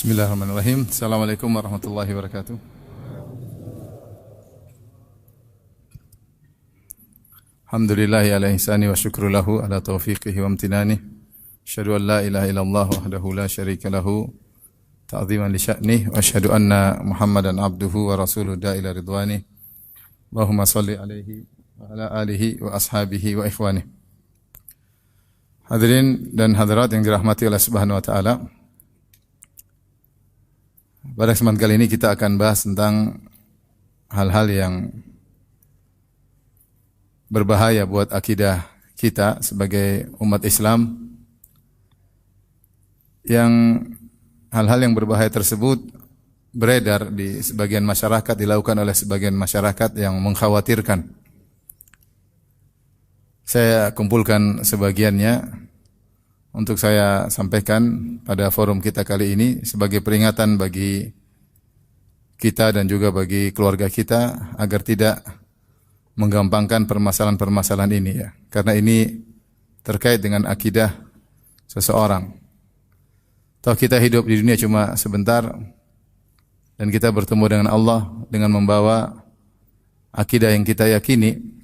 Bismillahirrahmanirrahim. Assalamualaikum warahmatullahi wabarakatuh. Alhamdulillahi ala ihsani wa syukru lahu ala taufiqihi wa amtinani. Asyhadu an la ilaha illallah wahdahu la syarika lahu ta'ziman li sya'nih wa asyhadu anna Muhammadan abduhu wa rasuluhu da'ila ridwani. Allahumma shalli alaihi wa ala alihi wa ashabihi wa ikhwani. Hadirin dan hadirat yang dirahmati Allah Subhanahu wa taala. Pada kesempatan kali ini kita akan bahas tentang hal-hal yang berbahaya buat akidah kita sebagai umat Islam, yang hal-hal yang berbahaya tersebut beredar di sebagian masyarakat, dilakukan oleh sebagian masyarakat yang mengkhawatirkan. Saya kumpulkan sebagiannya untuk saya sampaikan pada forum kita kali ini sebagai peringatan bagi kita dan juga bagi keluarga kita agar tidak menggampangkan permasalahan-permasalahan ini ya. Karena ini terkait dengan akidah seseorang. Toh kita hidup di dunia cuma sebentar dan kita bertemu dengan Allah dengan membawa akidah yang kita yakini.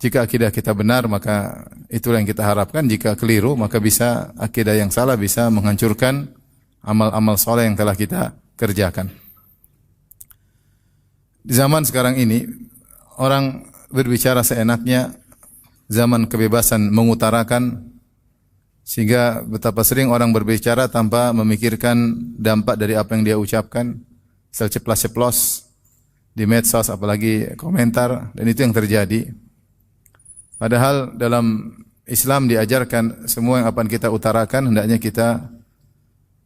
Jika akidah kita benar, maka itulah yang kita harapkan. Jika keliru, maka bisa akidah yang salah bisa menghancurkan amal-amal soleh yang telah kita kerjakan. Di zaman sekarang ini, orang berbicara seenaknya, zaman kebebasan mengutarakan, sehingga betapa sering orang berbicara tanpa memikirkan dampak dari apa yang dia ucapkan, ceplas-ceplos di medsos, apalagi komentar, dan itu yang terjadi. Padahal dalam Islam diajarkan semua yang akan kita utarakan hendaknya kita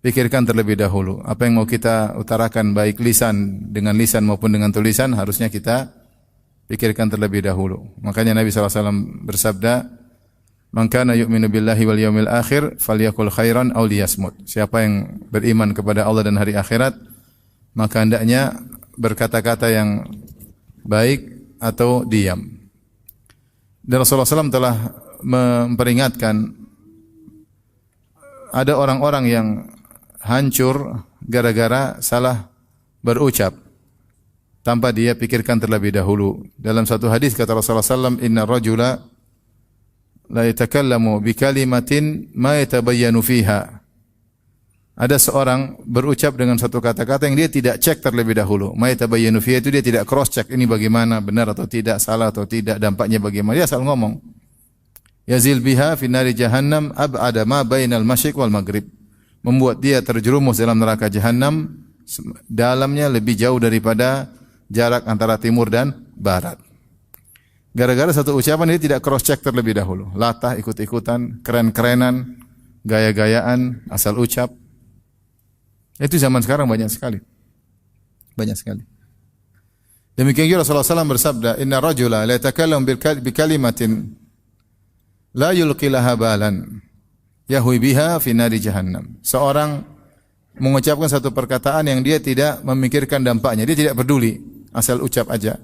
pikirkan terlebih dahulu. Apa yang mau kita utarakan baik lisan dengan lisan maupun dengan tulisan harusnya kita pikirkan terlebih dahulu. Makanya Nabi SAW bersabda, "Man kana yu'minu billahi wal yaumil akhir falyakul khairan aw liyasmut." Siapa yang beriman kepada Allah dan hari akhirat, maka hendaknya berkata-kata yang baik atau diam. Dan Rasulullah SAW telah memperingatkan ada orang-orang yang hancur gara-gara salah berucap tanpa dia pikirkan terlebih dahulu. Dalam satu hadis kata Rasulullah SAW, "Inna rajula la yatakallamu bi kalimatin ma yatabayyanu fiha." Ada seorang berucap dengan satu kata-kata yang dia tidak cek terlebih dahulu. Ma yatabayyanu fiha itu dia tidak cross check ini bagaimana, benar atau tidak, salah atau tidak, dampaknya bagaimana. Dia asal ngomong. Yazil biha fi nari jahannam ab'ada ma bainal masyriq wal maghrib. Membuat dia terjerumus dalam neraka jahannam, dalamnya lebih jauh daripada jarak antara timur dan barat. Gara-gara satu ucapan dia tidak cross check terlebih dahulu. Latah, ikut-ikutan, keren-kerenan, gaya-gayaan, asal ucap. Itu zaman sekarang banyak sekali. Banyak sekali. Demikian juga Rasulullah SAW bersabda, "Inna rajula la yatakallamu bi kalimatin la yulqi laha balan yahwi biha fi nari jahannam." Seorang mengucapkan satu perkataan yang dia tidak memikirkan dampaknya, dia tidak peduli, asal ucap aja.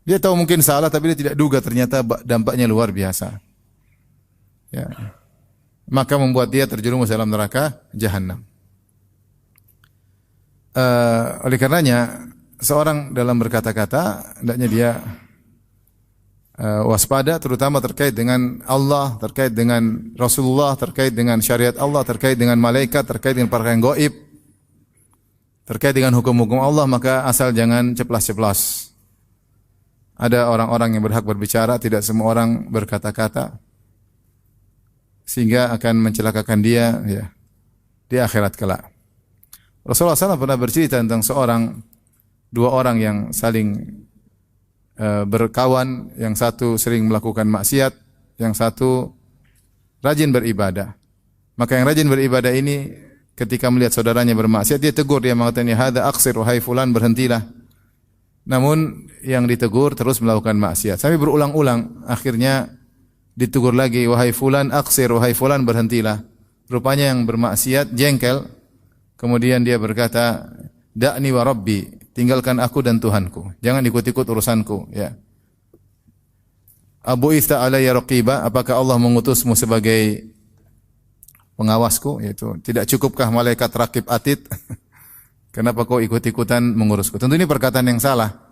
Dia tahu mungkin salah tapi dia tidak duga ternyata dampaknya luar biasa. Ya. Maka membuat dia terjerumus dalam neraka jahannam. Oleh karenanya seorang dalam berkata-kata hendaknya dia waspada, terutama terkait dengan Allah, terkait dengan Rasulullah, terkait dengan syariat Allah, terkait dengan malaikat, terkait dengan perkara yang gaib, terkait dengan hukum-hukum Allah, maka asal jangan ceplas-ceplos. Ada orang-orang yang berhak berbicara, tidak semua orang berkata-kata, sehingga akan mencelakakan dia ya, di akhirat kelak. Rasulullah SAW pernah bercerita tentang dua orang yang saling berkawan, yang satu sering melakukan maksiat, yang satu rajin beribadah. Maka yang rajin beribadah ini ketika melihat saudaranya bermaksiat, dia tegur, dia mengatakan, "Hadza aqsir, wahai fulan, berhentilah." Namun yang ditegur terus melakukan maksiat. Sampai berulang-ulang, akhirnya ditegur lagi, "Wahai fulan, aqsir, wahai fulan, berhentilah." Rupanya yang bermaksiat jengkel. Kemudian dia berkata, "Da'ni wa rabbi, tinggalkan aku dan Tuhanku. Jangan ikut-ikut urusanku." Ya. Abu Isa alayya raqiba, apakah Allah mengutusmu sebagai pengawasku, yaitu tidak cukupkah malaikat rakib atid? Kenapa kau ikut-ikutan mengurusku? Tentu ini perkataan yang salah.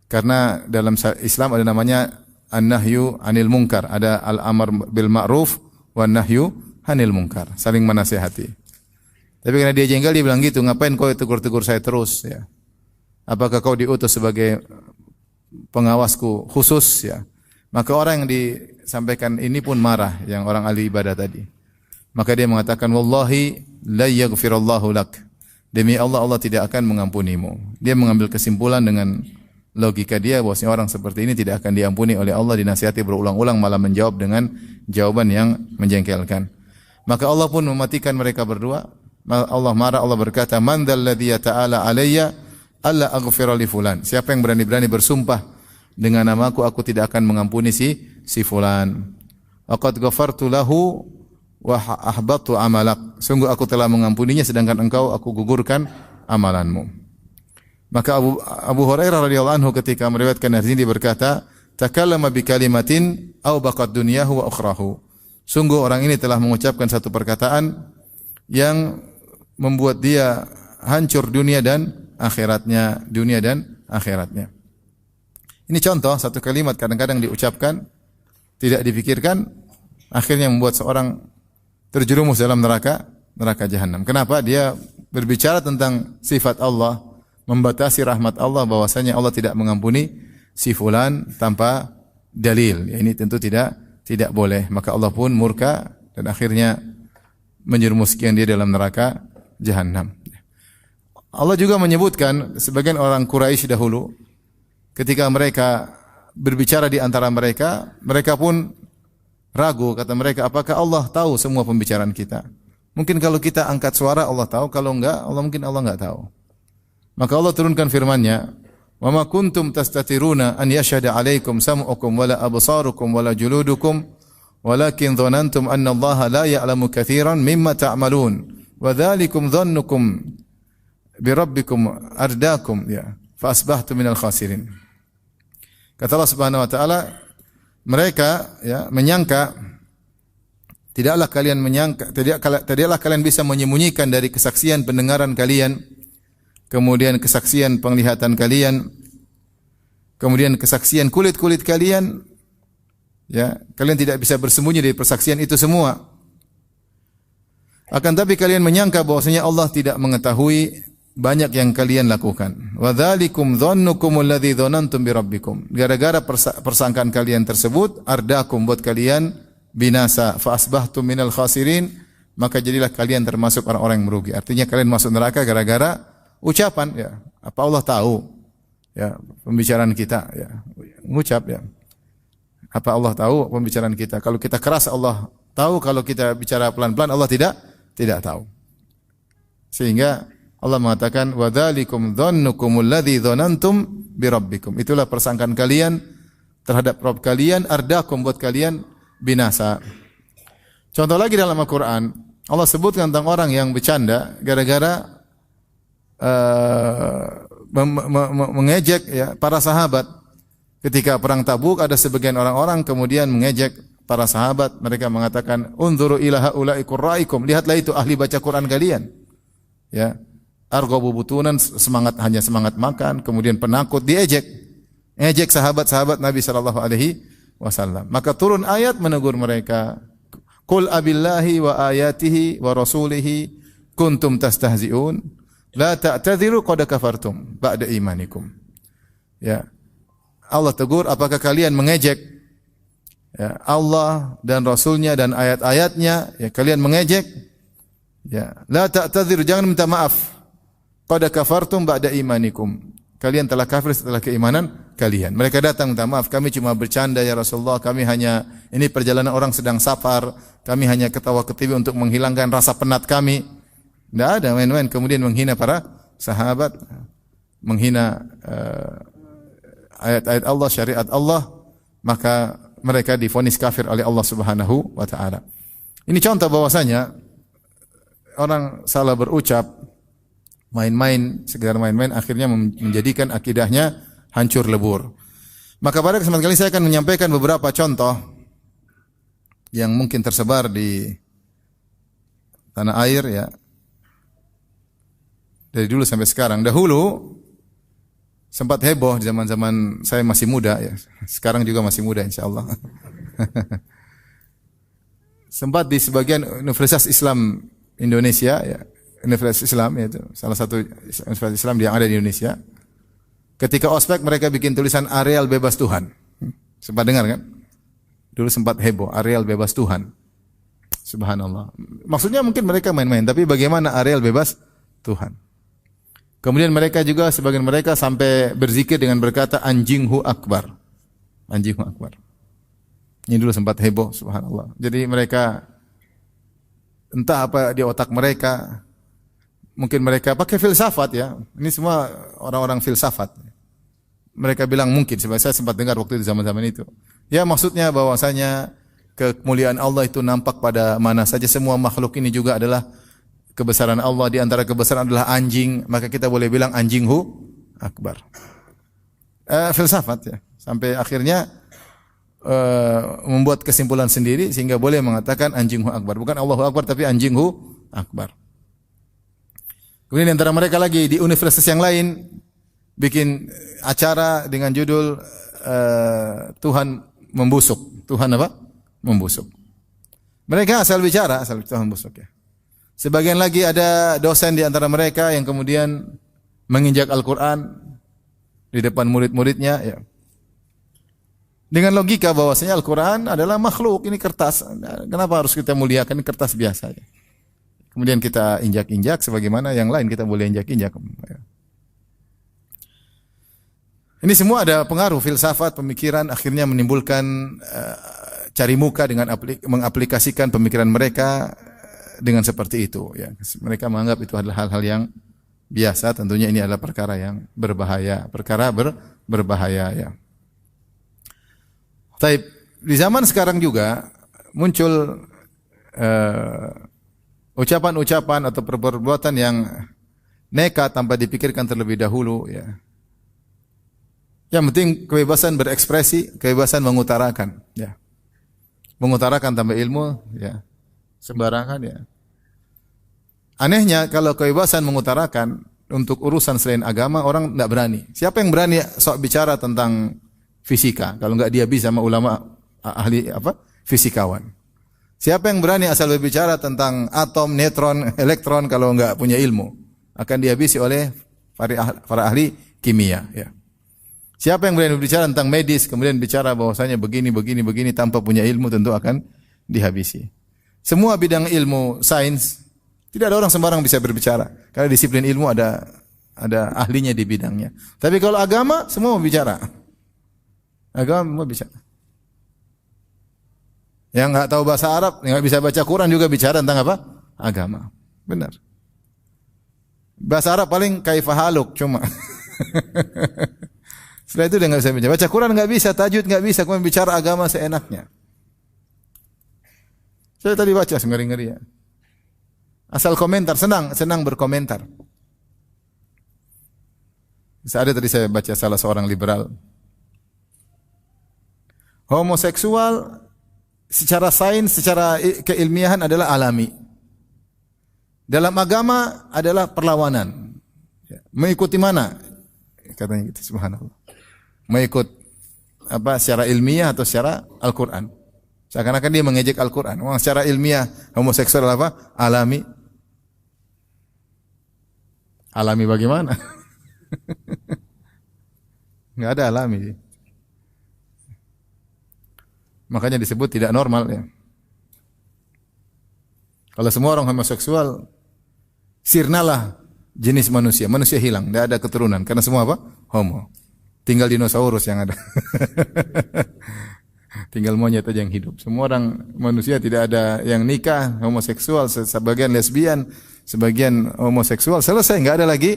Karena dalam Islam ada namanya an-nahyu anil munkar, ada al-amr bil ma'ruf wan nahyu anil munkar, saling menasihati. Tapi karena dia jengkel dia bilang gitu, ngapain kau tegur-tegur saya terus ya? Apakah kau diutus sebagai pengawasku khusus ya? Maka orang yang disampaikan ini pun marah, yang orang ahli ibadah tadi. Maka dia mengatakan wallahi la yaghfirullahu lak. Demi Allah, Allah tidak akan mengampunimu. Dia mengambil kesimpulan dengan logika dia bahwasanya orang seperti ini tidak akan diampuni oleh Allah, dinasihati berulang-ulang malah menjawab dengan jawaban yang menjengkelkan. Maka Allah pun mematikan mereka berdua. Allah marah, Allah berkata, "Man dzalladzi ta'ala alayya alla aghfira li fulan." Siapa yang berani-berani bersumpah dengan namaku, aku tidak akan mengampuni si fulan. Aqad ghafartu lahu wa ahbatu amalak. Sungguh aku telah mengampuninya sedangkan engkau aku gugurkan amalanmu. Maka Abu Hurairah radhiyallahu anhu ketika meriwayatkan hadis ini berkata, "Takallama bi kalimatin aw baqad dunyahu wa ukhrahu." Sungguh orang ini telah mengucapkan satu perkataan yang membuat dia hancur dunia dan akhiratnya, Ini contoh satu kalimat kadang-kadang diucapkan tidak dipikirkan, akhirnya membuat seorang terjerumus dalam neraka jahanam. Kenapa? Dia berbicara tentang sifat Allah, membatasi rahmat Allah, bahwasanya Allah tidak mengampuni si fulan tanpa dalil. Ya, ini tentu tidak boleh. Maka Allah pun murka dan akhirnya menjerumuskan dia dalam neraka jahanam. Allah juga menyebutkan sebagian orang Quraisy dahulu ketika mereka berbicara di antara mereka, mereka pun ragu, kata mereka, apakah Allah tahu semua pembicaraan kita? Mungkin kalau kita angkat suara Allah tahu, kalau enggak Allah enggak tahu. Maka Allah turunkan firman-Nya, "Wa ma kuntum tastatiruna an yashhada 'alaikum sam'ukum wala absarukum wala juludukum walakin dhanantum anna Allah la ya'lamu katsiran mimma ta'malun wa dzalikum dhannukum bi rabbikum ardaakum ya fa asbahtum minal khasirin." Kata Allah Subhanahu wa taala, mereka ya menyangka, tidaklah kalian bisa menyembunyikan dari kesaksian pendengaran kalian, kemudian kesaksian penglihatan kalian, kemudian kesaksian kulit-kulit kalian, ya, kalian tidak bisa bersembunyi dari persaksian itu semua. Akan tapi kalian menyangka bahwasanya Allah tidak mengetahui banyak yang kalian lakukan. Wa dzalikum dhannukum alladzi dhanantum bi rabbikum. Gara-gara persangkaan kalian tersebut, ardakum, buat kalian binasa, fa asbahtum minal khasirin, maka jadilah kalian termasuk orang-orang yang merugi. Artinya kalian masuk neraka gara-gara ucapan, ya. Apa Allah tahu ya pembicaraan kita, ya. Mengucap, ya. Apa Allah tahu pembicaraan kita? Kalau kita keras Allah tahu, kalau kita bicara pelan-pelan Allah tidak tahu. Sehingga Allah mengatakan wa dzalikum dhannukum alladzi dhanantum bi rabbikum. Itulah persangkaan kalian terhadap Rabb kalian, ardakum, buat kalian binasa. Contoh lagi dalam Al-Qur'an, Allah sebutkan tentang orang yang bercanda gara-gara mengejek ya para sahabat. Ketika perang Tabuk ada sebagian orang-orang kemudian mengejek para sahabat, mereka mengatakan unzuru ila haula'i qurra'ikum, lihatlah itu ahli baca Quran kalian. Ya. Arghabu butunan, hanya semangat makan, kemudian penakut, diejek. Ejek sahabat-sahabat Nabi sallallahu alaihi wasallam. Maka turun ayat menegur mereka. Qul abillahi wa ayatihi wa rasulihi kuntum tastahzi'un la ta'tadhiru qad kafartum ba'da imanikum. Ya. Allah tegur, apakah kalian mengejek ya, Allah dan Rasulnya dan ayat-ayatnya, ya, kalian mengejek, ya, la ta'tadhiru, jangan minta maaf, qad kafartum ba'da imanikum, kalian telah kafir setelah keimanan kalian. Mereka datang minta maaf, kami cuma bercanda ya Rasulullah, kami hanya, ini perjalanan orang sedang safar, kami hanya ketawa-ketiwi untuk menghilangkan rasa penat kami. Tidak ada main-main, kemudian menghina para sahabat, menghina ayat-ayat Allah, syariat Allah, maka mereka divonis kafir oleh Allah Subhanahu wa taala. Ini contoh bahwasanya orang salah berucap, main-main, sekedar main-main, akhirnya menjadikan akidahnya hancur lebur. Maka pada kesempatan kali saya akan menyampaikan beberapa contoh yang mungkin tersebar di tanah air ya. Dari dulu sampai sekarang. Dahulu sempat heboh di zaman-zaman saya masih muda ya. Sekarang juga masih muda insyaallah. Sempat di sebagian Universitas Islam Indonesia ya, Universitas Islam yaitu salah satu Universitas Islam yang ada di Indonesia. Ketika ospek mereka bikin tulisan areal bebas Tuhan. Sempat dengar kan? Dulu sempat heboh areal bebas Tuhan. Subhanallah. Maksudnya mungkin mereka main-main, tapi bagaimana areal bebas Tuhan? Kemudian mereka juga sebagian mereka sampai berzikir dengan berkata anjinghu akbar. Anjinghu akbar. Ini dulu sempat heboh, subhanallah. Jadi mereka entah apa di otak mereka, mungkin mereka pakai filsafat ya. Ini semua orang-orang filsafat. Mereka bilang mungkin, sebab saya sempat dengar waktu itu zaman-zaman itu. Ya maksudnya bahwasanya kemuliaan Allah itu nampak pada mana saja, semua makhluk ini juga adalah kebesaran Allah, di antara kebesaran adalah anjing, maka kita boleh bilang anjinghu akbar. Filsafat ya. Sampai akhirnya membuat kesimpulan sendiri sehingga boleh mengatakan anjinghu akbar. Bukan Allahu akbar tapi anjinghu akbar. Kemudian di antara mereka lagi di universitas yang lain bikin acara dengan judul Tuhan membusuk. Tuhan apa? Membusuk. Mereka asal bicara, asal Tuhan membusuk ya. Sebagian lagi ada dosen di antara mereka yang kemudian menginjak Al-Quran di depan murid-muridnya. Ya. Dengan logika bahwasanya Al-Quran adalah makhluk, ini kertas. Kenapa harus kita muliakan? Ini kertas biasa. Ya. Kemudian kita injak-injak, sebagaimana yang lain kita boleh injak-injak. Ya. Ini semua ada pengaruh filsafat, pemikiran, akhirnya menimbulkan cari muka dengan mengaplikasikan pemikiran mereka dengan seperti itu ya. Mereka menganggap itu adalah hal-hal yang biasa, tentunya ini adalah perkara yang berbahaya, berbahaya ya. Tapi di zaman sekarang juga muncul ucapan-ucapan atau perbuatan yang nekat tanpa dipikirkan terlebih dahulu ya. Yang penting kebebasan berekspresi, kebebasan mengutarakan ya. Mengutarakan tanpa ilmu ya. Sembarangan ya. Anehnya kalau kebebasan mengutarakan untuk urusan selain agama orang tidak berani. Siapa yang berani sok bicara tentang fisika kalau enggak dia bisa sama ulama ahli apa? Fisikawan. Siapa yang berani asal berbicara tentang atom, neutron, elektron kalau enggak punya ilmu? Akan dihabisi oleh para ahli kimia ya. Siapa yang berani berbicara tentang medis kemudian bicara bahwasanya begini tanpa punya ilmu tentu akan dihabisi. Semua bidang ilmu sains tidak ada orang sembarang bisa berbicara. Karena disiplin ilmu ada ahlinya di bidangnya. Tapi kalau agama semua mau bicara. Agama mau bicara. Yang enggak tahu bahasa Arab, yang enggak bisa baca Quran juga bicara tentang apa? Agama. Benar. Bahasa Arab paling kaifahaluk cuma. Setelah itu dia enggak bisa bicara. Baca Quran enggak bisa, tajwid enggak bisa, kemudian bicara agama seenaknya. Saya tadi baca ngeri-ngeri ya. Asal komentar, senang berkomentar. Ada tadi saya baca salah seorang liberal. Homoseksual secara sains, secara keilmiahan adalah alami. Dalam agama adalah perlawanan. Mengikuti mana? Katanya gitu, subhanallah. Mengikut apa secara ilmiah atau secara Al-Qur'an? Seakan-akan dia mengejek Al-Quran. Wah, secara ilmiah homoseksual apa? Alami. Alami bagaimana? Enggak ada alami. Makanya disebut tidak normal ya. Kalau semua orang homoseksual, sirnalah jenis manusia. Manusia hilang, tidak ada keturunan. Karena semua apa? Homo. Tinggal dinosaurus yang ada. Tinggal monyet aja yang hidup. Semua orang manusia tidak ada yang nikah, homoseksual, sebagian lesbian, sebagian homoseksual. Selesai, enggak ada lagi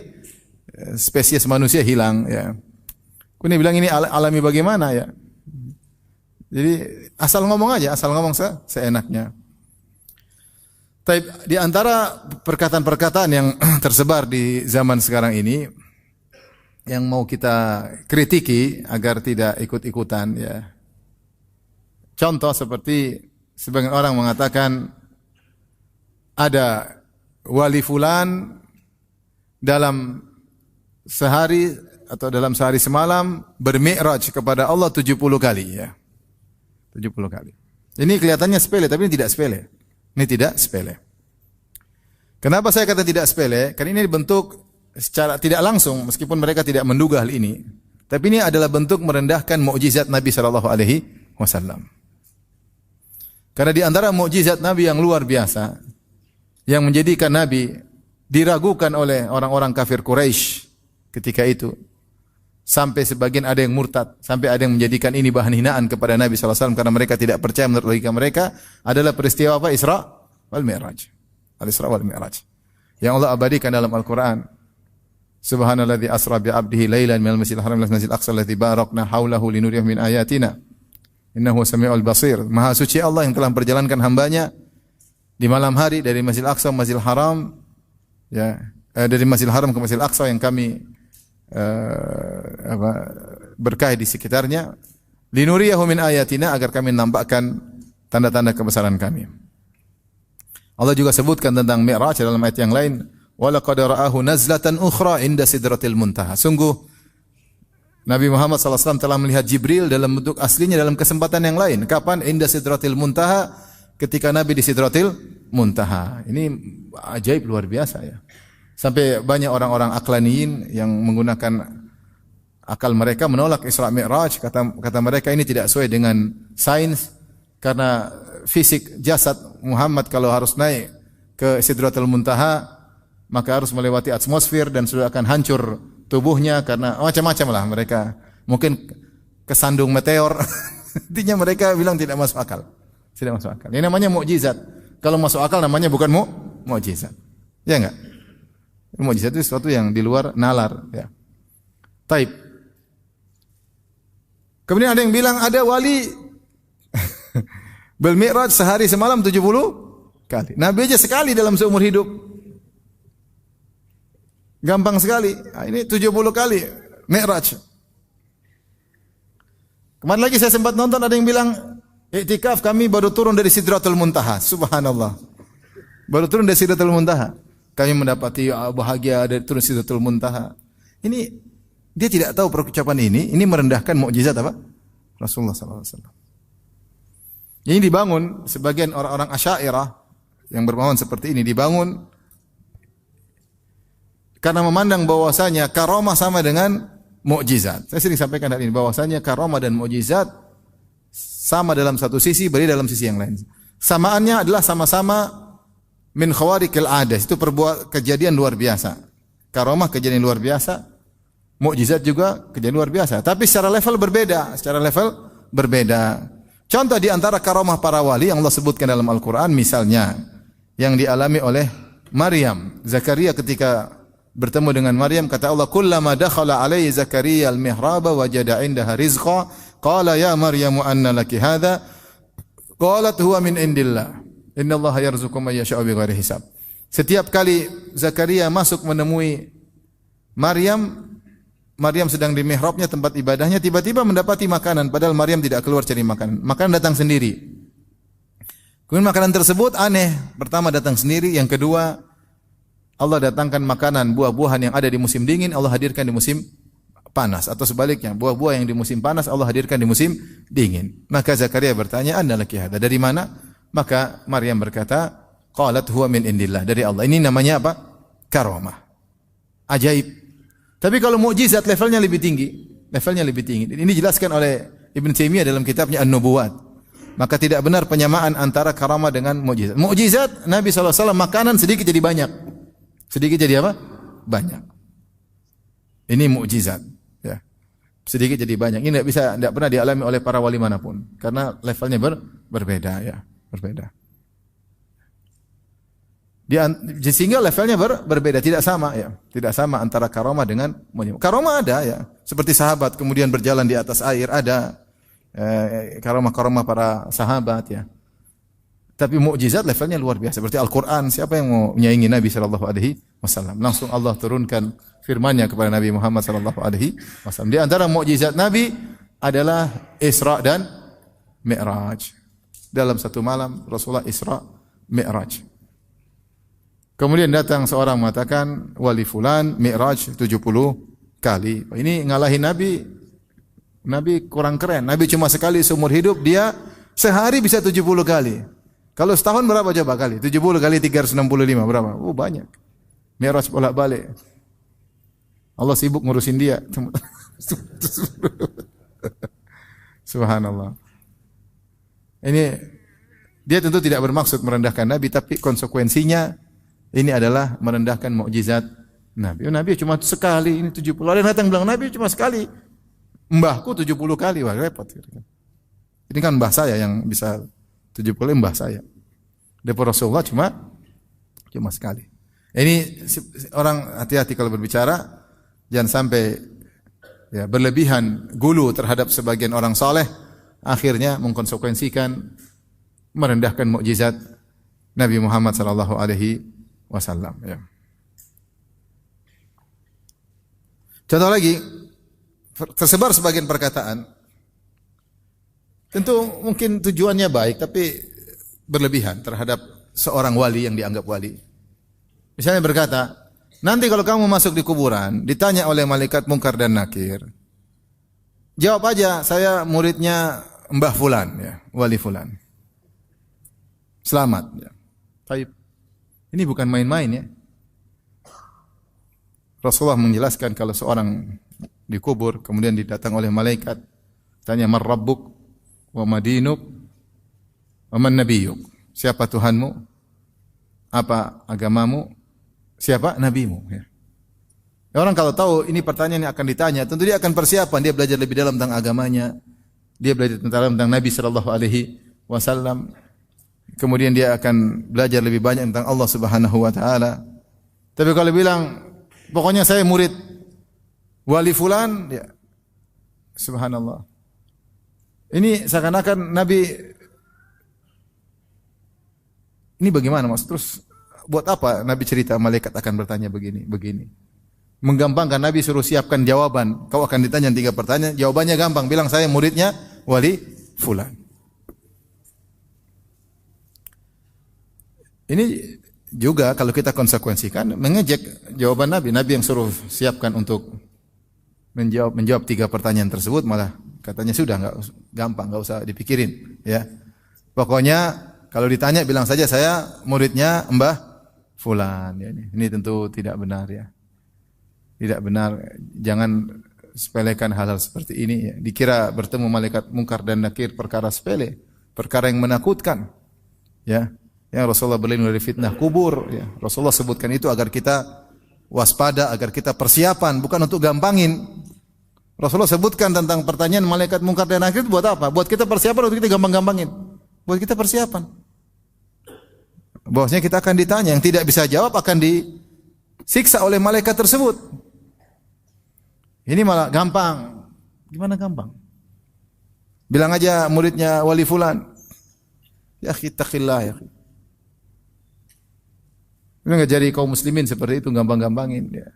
spesies manusia hilang ya. Kuni bilang ini alami bagaimana ya? Jadi asal ngomong aja, asal ngomong seenaknya. Tapi di antara perkataan-perkataan yang tersebar di zaman sekarang ini yang mau kita kritiki agar tidak ikut-ikutan ya. Contoh seperti sebagian orang mengatakan ada wali fulan dalam sehari atau dalam sehari semalam bermi'raj kepada Allah 70 kali ya. 70 kali. Ini kelihatannya sepele tapi ini tidak sepele. Ini tidak sepele. Kenapa saya kata tidak sepele? Karena ini dibentuk secara tidak langsung meskipun mereka tidak menduga hal ini. Tapi ini adalah bentuk merendahkan mukjizat Nabi sallallahu alaihi wasallam. Karena di antara mukjizat Nabi yang luar biasa yang menjadikan Nabi diragukan oleh orang-orang kafir Quraisy ketika itu sampai sebagian ada yang murtad, sampai ada yang menjadikan ini bahan hinaan kepada Nabi sallallahu alaihi wasallam karena mereka tidak percaya menurut logika mereka adalah peristiwa apa? Isra wal Mi'raj. Al-Isra wal Mi'raj. Yang Allah abadikan dalam Al-Qur'an. Subhanalladzi asra bi 'abdihi lailan minal masjidil haram ila masjidil aqsa alladzi barakna haulahu linuriyahu min ayatina. Innahu samiul basir. Maha suci Allah yang telah memperjalankan hambanya di malam hari dari Masjidil Aqsa ke Masjidil Haram ya, dari Masjidil Haram ke Masjidil Aqsa yang kami berkah di sekitarnya linuriyahu min ayatina agar kami nampakkan tanda-tanda kebesaran kami. Allah juga sebutkan tentang Mi'raj dalam ayat yang lain, wa laqad ra'ahu nazlatan ukhra inda sidratil muntaha. Sungguh Nabi Muhammad SAW telah melihat Jibril dalam bentuk aslinya dalam kesempatan yang lain. Kapan? Inda sidratil muntaha, ketika Nabi di sidratil muntaha. Ini ajaib luar biasa ya. Sampai banyak orang-orang aklaniyin yang menggunakan akal mereka menolak Isra Mi'raj. Kata mereka ini tidak sesuai dengan sains karena fisik jasad Muhammad kalau harus naik ke sidratil muntaha maka harus melewati atmosfer dan sudah akan hancur tubuhnya karena macam-macam lah mereka. Mungkin kesandung meteor. Intinya mereka bilang tidak masuk akal. Tidak masuk akal. Ini namanya mukjizat. Kalau masuk akal namanya bukan mukjizat. Ya enggak? Mukjizat itu sesuatu yang di luar nalar. Ya. Taib. Kemudian ada yang bilang ada wali bermi'raj sehari semalam 70 kali. Nabi aja sekali dalam seumur hidup. Gampang sekali. Ini 70 kali mi'raj. Kemarin lagi saya sempat nonton ada yang bilang iktikaf kami baru turun dari Sidratul Muntaha. Subhanallah. Baru turun dari Sidratul Muntaha. Kami mendapati bahagia dari turun Sidratul Muntaha. Ini dia tidak tahu perucapan ini merendahkan mukjizat apa? Rasulullah sallallahu alaihi wasallam. Ini dibangun sebagian orang-orang Asy'ariyah yang berpemahaman seperti ini dibangun karena memandang bahwasanya karamah sama dengan mukjizat. Saya sering sampaikan hal ini bahwasanya karamah dan mukjizat sama dalam satu sisi, berbeda dalam sisi yang lain. Samaannya adalah sama-sama min khawariqil adah, itu kejadian luar biasa. Karamah kejadian luar biasa, mukjizat juga kejadian luar biasa, tapi secara level berbeda. Contoh di antara karamah para wali yang Allah sebutkan dalam Al-Qur'an misalnya yang dialami oleh Maryam. Zakaria ketika bertemu dengan Maryam kata Allah kullama dakhala alaihi Zakaria al-mihraba wajada indaha rizqa qala ya Maryam anna laki hadha qalat huwa min indillah innallaha yarzuqu man yasha'u bighairi hisab. Setiap kali Zakaria masuk menemui Maryam sedang di mihrabnya tempat ibadahnya tiba-tiba mendapati makanan padahal Maryam tidak keluar cari makanan. Makanan datang sendiri. Kemudian makanan tersebut aneh. Pertama datang sendiri, yang kedua Allah datangkan makanan buah-buahan yang ada di musim dingin Allah hadirkan di musim panas atau sebaliknya buah-buah yang di musim panas Allah hadirkan di musim dingin. Maka Zakaria bertanya, "Anna laki hadza?" Dari mana? Maka Maryam berkata, "Qalat huwa min indillah." Dari Allah. Ini namanya apa? Karamah. Ajaib. Tapi kalau mukjizat levelnya lebih tinggi. Ini dijelaskan oleh Ibn Taimiyah dalam kitabnya An-Nubuwat. Maka tidak benar penyamaan antara karamah dengan mukjizat. Mukjizat Nabi SAW makanan sedikit jadi banyak. Sedikit jadi apa? Banyak. Ini mukjizat, ya. Sedikit jadi banyak. Ini tidak pernah dialami oleh para wali manapun karena levelnya berbeda, ya, berbeda. Sehingga levelnya berbeda, tidak sama, ya. Tidak sama antara karamah dengan mukjizat. Karamah ada, ya. Seperti sahabat kemudian berjalan di atas air ada karamah-karamah para sahabat, ya. Tapi mukjizat levelnya luar biasa. Seperti Al-Quran. Siapa yang mau menyaingi Nabi SAW? Langsung Allah turunkan firman-Nya kepada Nabi Muhammad SAW. Di antara mukjizat Nabi adalah Isra dan Mi'raj. Dalam satu malam Rasulullah Isra Mi'raj. Kemudian datang seorang mengatakan wali fulan mi'raj 70 kali. Ini ngalahin Nabi. Nabi kurang keren. Nabi cuma sekali seumur hidup, dia sehari bisa 70 kali. Kalau setahun berapa coba kali? 70 kali 365 berapa? Oh banyak. Mi'raj bolak-balik. Allah sibuk ngurusin dia. Subhanallah. Ini dia tentu tidak bermaksud merendahkan Nabi, tapi konsekuensinya ini adalah merendahkan mukjizat Nabi. Oh, Nabi cuma sekali, ini 70. Ada yang datang bilang Nabi cuma sekali. Mbahku 70 kali, wah repot. Ini kan mbah saya yang bisa 70, mbah saya. Depo Rasulullah cuma sekali. Ini orang hati-hati kalau berbicara, jangan sampai ya berlebihan gulu terhadap sebagian orang saleh, akhirnya mengkonsekuensikan merendahkan mukjizat Nabi Muhammad sallallahu alaihi wasallam ya. Contoh lagi, tersebar sebagian perkataan, tentu mungkin tujuannya baik tapi berlebihan terhadap seorang wali yang dianggap wali. Misalnya berkata, nanti kalau kamu masuk di kuburan, ditanya oleh malaikat Munkar dan Nakir, jawab aja, saya muridnya Mbah Fulan ya, wali Fulan. Selamat ya. Baik. Ini bukan main-main ya. Rasulullah menjelaskan kalau seorang dikubur kemudian didatang oleh malaikat, tanya man rabbuk wa madinuk wa man nabiyyuk. Siapa Tuhanmu? Apa agamamu? Siapa nabimu ya. Orang kalau tahu ini pertanyaan yang akan ditanya, tentu dia akan persiapan, dia belajar lebih dalam tentang agamanya. Dia belajar tentang Nabi sallallahu alaihi wasallam. Kemudian dia akan belajar lebih banyak tentang Allah Subhanahu wa taala. Tapi kalau bilang pokoknya saya murid wali fulan ya, subhanallah. Ini seakan-akan Nabi ini bagaimana Mas? Terus buat apa Nabi cerita malaikat akan bertanya begini? Menggampangkan, Nabi suruh siapkan jawaban. Kau akan ditanya 3 pertanyaan, jawabannya gampang. Bilang saya muridnya wali fulan. Ini juga kalau kita konsekuensikan mengejek jawaban Nabi. Nabi yang suruh siapkan untuk menjawab 3 pertanyaan tersebut, malah katanya sudah enggak gampang, enggak usah dipikirin ya. Pokoknya kalau ditanya bilang saja saya muridnya Mbah Fulan ya. Ini tentu tidak benar ya. Tidak benar, jangan sepelekan hal-hal seperti ini ya. Dikira bertemu malaikat Munkar dan Nakir perkara sepele, perkara yang menakutkan ya. Yang Rasulullah berlindung dari fitnah kubur ya. Rasulullah sebutkan itu agar kita waspada, agar kita persiapan, bukan untuk gampangin. Rasulullah sebutkan tentang pertanyaan malaikat Munkar dan Nakir buat apa? Buat kita persiapan, untuk kita gampang-gampangin. Buat kita persiapan. Bahwasanya kita akan ditanya, yang tidak bisa jawab akan disiksa oleh malaikat tersebut. Ini malah gampang. Gimana gampang? Bilang aja muridnya wali fulan. Ya akhi taqillah ya akhi. Ini enggak jadi kaum muslimin seperti itu gampang-gampangin ya.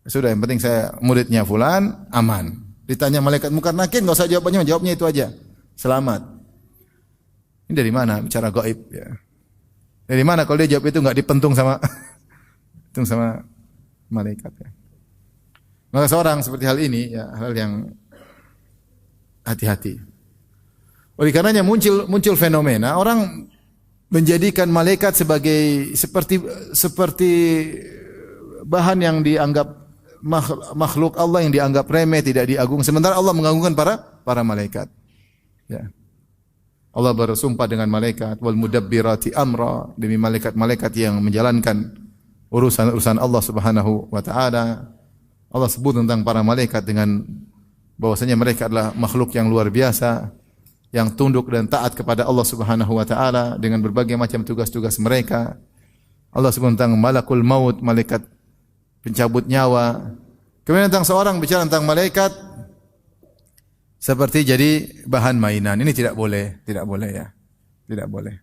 Sudah, yang penting saya muridnya fulan, aman. Ditanya malaikat Munkar Nakir enggak usah jawabannya, jawabnya itu aja. Selamat. Ini dari mana bicara gaib ya. Dari mana kalau dia jawab itu enggak dipentung sama malaikat ya. Maka seorang seperti hal ini ya, hal yang hati-hati. Oleh karenanya muncul fenomena orang menjadikan malaikat sebagai seperti bahan yang dianggap makhluk Allah, yang dianggap remeh, tidak diagung. Sementara Allah mengagungkan para malaikat. Ya. Allah bersumpah dengan malaikat, wal mudabbirati amra, demi malaikat-malaikat yang menjalankan urusan-urusan Allah Subhanahu wa taala. Allah sebut tentang para malaikat dengan bahwasanya mereka adalah makhluk yang luar biasa, yang tunduk dan taat kepada Allah Subhanahu wa taala dengan berbagai macam tugas-tugas mereka. Allah sebut tentang malakul maut, malaikat pencabut nyawa. Kemudian tentang seorang bicara tentang malaikat seperti jadi bahan mainan. Ini tidak boleh ya. Tidak boleh.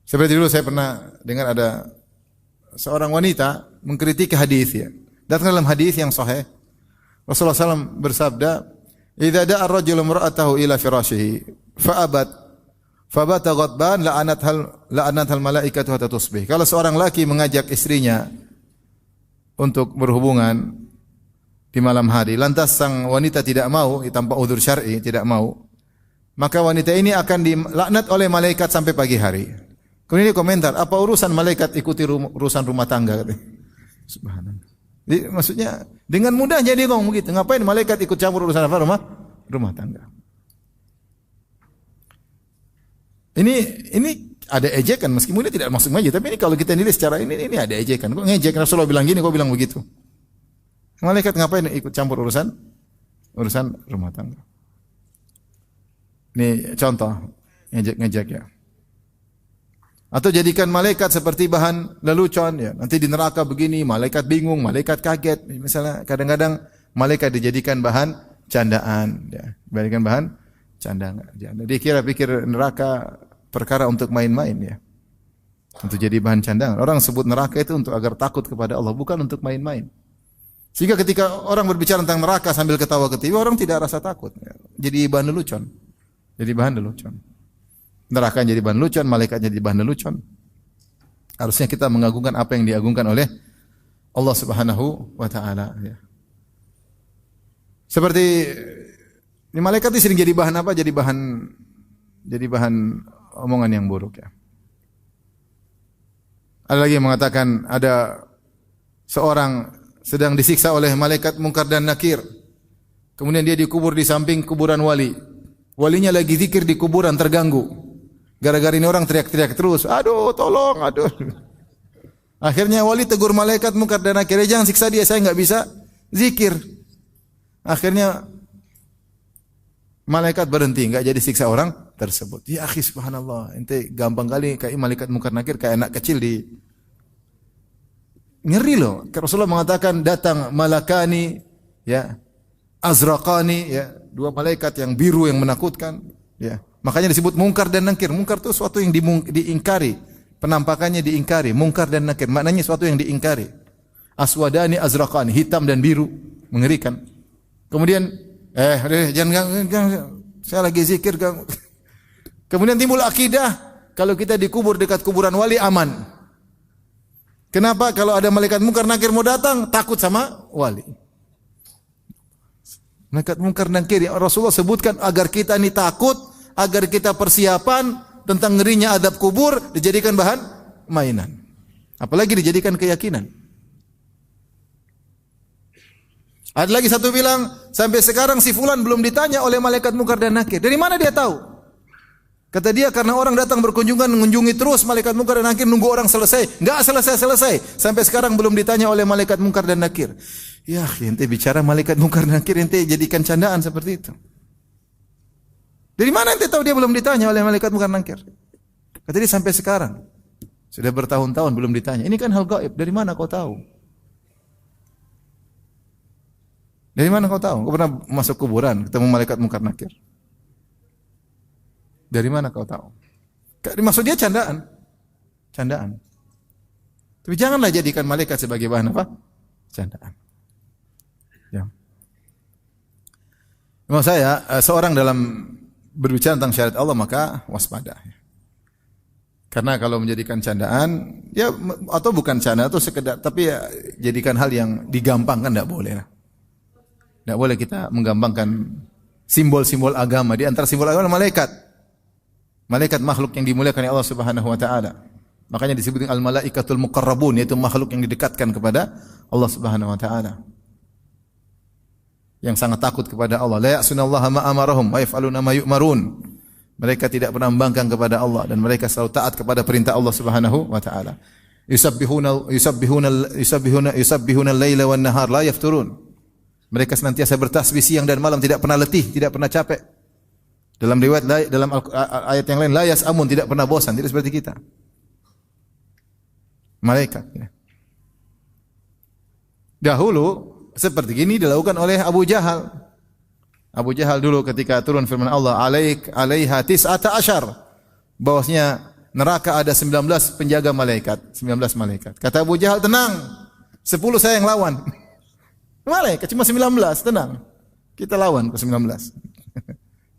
Seperti dulu saya pernah dengar ada seorang wanita mengkritik hadis ya. Datang dalam hadis yang sahih, Rasulullah SAW bersabda, "Idza da'a ar-rajulu imra'atahu ila firashihi fa'abat Fabata ghadban la'anathal malaikatu hatta tusbih. Kalau seorang laki mengajak istrinya untuk berhubungan di malam hari, lantas sang wanita tidak mau, tanpa udzur syar'i tidak mau, maka wanita ini akan dilaknat oleh malaikat sampai pagi hari. Kemudian dia komentar, apa urusan malaikat ikuti urusan rumah tangga? Subhanallah. Jadi, maksudnya dengan mudahnya dia ngomong begitu. Ngapain malaikat ikut campur urusan apa? Rumah tangga. Ini ada ejekan meskipun dia tidak masuk majelis, tapi ini kalau kita nilai secara ini ada ejekan. Kok ngejek Rasulullah bilang gini, kok bilang begitu? Malaikat ngapain ikut campur urusan rumah tangga? Ini contoh ngejek ya. Atau jadikan malaikat seperti bahan lelucon ya. Nanti di neraka begini, malaikat bingung, malaikat kaget. Misalnya kadang-kadang malaikat dijadikan bahan candaan ya. Dijadikan bahan candaan. Dia pikir neraka perkara untuk main-main ya. Untuk jadi bahan candaan. Orang sebut neraka itu untuk agar takut kepada Allah, bukan untuk main-main. Sehingga ketika orang berbicara tentang neraka sambil ketawa-ketiwi, orang tidak rasa takut. Ya. Jadi bahan lelucon. Jadi bahan lelucon. Neraka jadi bahan lelucon, malaikat jadi bahan lelucon. Harusnya kita mengagungkan apa yang diagungkan oleh Allah Subhanahu wa taala ya. Seperti ini malaikat itu sering jadi bahan apa? Jadi bahan omongan yang buruk ya. Ada lagi yang mengatakan ada seorang sedang disiksa oleh malaikat Munkar dan Nakir. Kemudian dia dikubur di samping kuburan wali. Walinya lagi zikir di kuburan terganggu. Gara-gara ini orang teriak-teriak terus, aduh tolong, aduh. Akhirnya wali tegur malaikat Munkar dan Nakir, jangan siksa dia, saya enggak bisa zikir. Akhirnya malaikat berhenti, enggak jadi siksa orang tersebut. Ya akhi subhanallah, ente gampang kali kayak malaikat Munkar Nakir kayak anak kecil di ngeri loh. Rasulullah mengatakan datang malakani ya, azraqani ya, dua malaikat yang biru yang menakutkan ya. Makanya disebut Munkar dan Nakir. Munkar itu sesuatu yang diingkari, penampakannya diingkari. Munkar dan Nakir maknanya sesuatu yang diingkari. Aswadani azraqani, hitam dan biru, mengerikan. Kemudian jangan saya lagi zikir. Kemudian timbul akidah kalau kita dikubur dekat kuburan wali aman. Kenapa? Kalau ada malaikat Munkar Nakir mau datang, takut sama wali. Malaikat Munkar Nakir Rasulullah sebutkan agar kita ini takut, agar kita persiapan tentang ngerinya adab kubur, dijadikan bahan mainan. Apalagi dijadikan keyakinan. Ada lagi satu bilang, sampai sekarang si fulan belum ditanya oleh malaikat Munkar dan Nakir. Dari mana dia tahu? Kata dia karena orang datang berkunjungan, mengunjungi terus malaikat Munkar dan Nakir, nunggu orang selesai. Enggak selesai. Sampai sekarang belum ditanya oleh malaikat Munkar dan Nakir. Ya, ente bicara malaikat Munkar dan Nakir, ente jadikan candaan seperti itu. Dari mana ente tahu dia belum ditanya oleh malaikat Munkar dan Nakir? Kata dia sampai sekarang. Sudah bertahun-tahun belum ditanya. Ini kan hal gaib. Dari mana kau tahu? Dari mana kau tahu? Kau pernah masuk kuburan, ketemu malaikat Munkar Nakir? Dari mana kau tahu? Maksud dia candaan. Candaan. Tapi janganlah jadikan malaikat sebagai bahan apa? Candaan. Ya. Menurut saya, seorang dalam berbicara tentang syariat Allah maka waspada. Karena kalau menjadikan candaan, ya atau bukan candaan atau sekedar, tapi ya jadikan hal yang digampangkan tidak boleh. Tidak boleh kita menggampangkan simbol-simbol agama. Di antara simbol agama malaikat. Malaikat makhluk yang dimuliakan oleh Allah Subhanahu wa taala. Makanya disebut al-malaikatul muqarrabun, yaitu makhluk yang didekatkan kepada Allah Subhanahu wa taala. Yang sangat takut kepada Allah. La ya'sunallaha ma amarahum wa yaf'aluna ma yu'marun. Mereka tidak pernah membangkang kepada Allah dan mereka selalu taat kepada perintah Allah Subhanahu wa taala. Yusabbihuna al-laila wan nahar la yafturun. Mereka senantiasa bertasbih siang dan malam, tidak pernah letih, tidak pernah capek. Dalam riwayat dalam ayat yang lain la yas'amun, tidak pernah bosan, tidak seperti kita. Malaikat ya. Dahulu seperti ini dilakukan oleh Abu Jahal. Abu Jahal dulu ketika turun firman Allah, alaiha tis'ata asyar. Bahwasanya neraka ada 19 penjaga malaikat, 19 malaikat. Kata Abu Jahal, tenang. 10 saya yang lawan. Malaikat cuma 19, tenang. Kita lawan ke 19.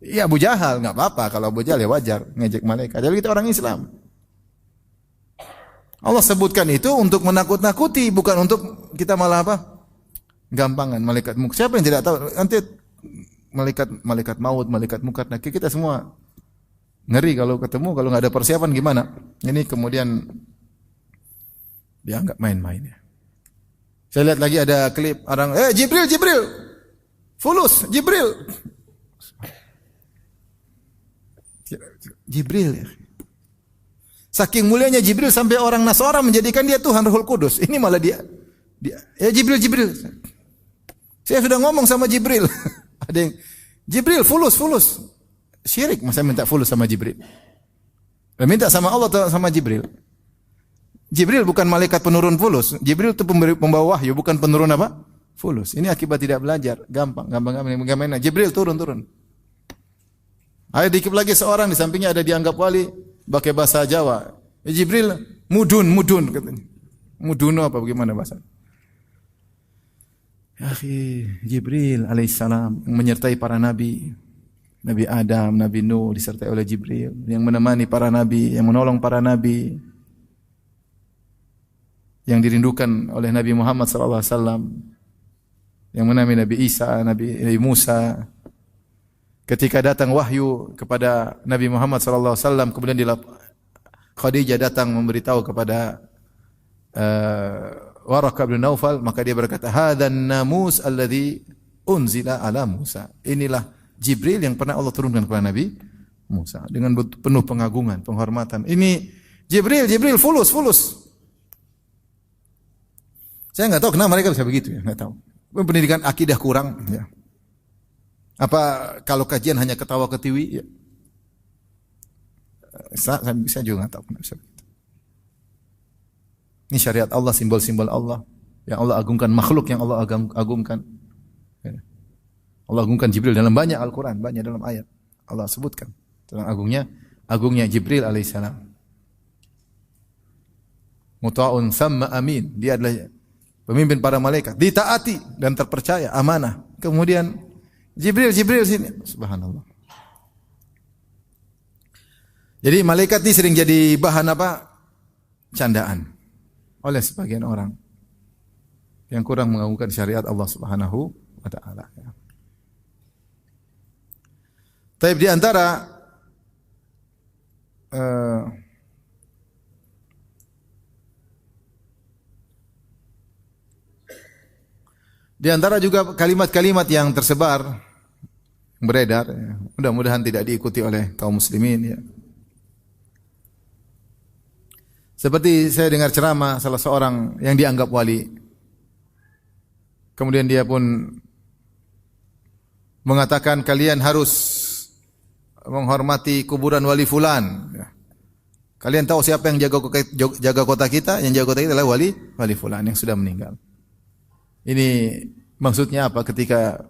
Iya Abu Jahal, enggak apa-apa kalau Abu Jahal ya wajar ngejek malaikat. Jadi kita orang Islam. Allah sebutkan itu untuk menakut-nakuti, bukan untuk kita malah apa? Gampangan malaikat munkar. Siapa yang tidak tahu nanti malaikat maut, malaikat munkar nakir, kita semua ngeri kalau ketemu, kalau nggak ada persiapan gimana? Ini kemudian dianggap main-main ya. Saya lihat lagi ada klip orang, Jibril, fulus, Jibril ya. Saking mulianya Jibril sampai orang Nasara menjadikan dia Tuhan Rohul Kudus. Ini malah dia ya Jibril. Saya sudah ngomong sama Jibril. Ada yang Jibril fulus. Syirik masa minta fulus sama Jibril. Dan minta sama Allah atau sama Jibril. Jibril bukan malaikat penurun fulus. Jibril itu pembawa wahyu, bukan penurun apa? Fulus. Ini akibat tidak belajar. Gampang. Jibril turun. Ayo dikit lagi seorang di sampingnya ada dianggap wali, pakai bahasa Jawa. Jibril mudun katanya. Mudun apa bagaimana bahasa? Ya Jibril alaihissalam yang menyertai para nabi. Nabi Adam, Nabi Nuh disertai oleh Jibril yang menemani para nabi, yang menolong para nabi. Yang dirindukan oleh Nabi Muhammad sallallahu alaihi wasallam. Yang menemani Nabi Isa, Nabi Musa. Ketika datang wahyu kepada Nabi Muhammad sallallahu alaihi wasallam, kemudian Khadijah datang memberitahu kepada Waraqah bin Naufal, maka dia berkata, "Hadzan namus alladzi unzila ala Musa." Inilah Jibril yang pernah Allah turunkan kepada Nabi Musa dengan penuh pengagungan, penghormatan. Ini Jibril fulus. Saya enggak tahu kenapa mereka bisa begitu ya, enggak tahu. Pendidikan akidah kurang ya. Apa kalau kajian hanya ketawa ketiwi ya. Saya juga enggak tahu kenapa bisa begitu. Ini syariat Allah, simbol-simbol Allah yang Allah agungkan, makhluk yang Allah agungkan. Ya. Allah agungkan Jibril dalam banyak Al-Quran, banyak dalam ayat. Allah sebutkan tentang agungnya Jibril alaihissalam. Muta'un thamma amin. Dia adalah pemimpin para malaikat, ditaati dan terpercaya, amanah. Kemudian Jibril sini. Subhanallah. Jadi malaikat ini sering jadi bahan apa? Candaan oleh sebagian orang yang kurang mengagungkan syariat Allah Subhanahu wa taala. Tapi di antara juga kalimat-kalimat yang tersebar, beredar, ya. Mudah-mudahan tidak diikuti oleh kaum muslimin. Ya. Seperti saya dengar ceramah salah seorang yang dianggap wali. Kemudian dia pun mengatakan kalian harus menghormati kuburan wali fulan. Ya. Kalian tahu siapa yang jaga kota kita? Yang jaga kota kita adalah wali fulan yang sudah meninggal. Ini maksudnya apa? Ketika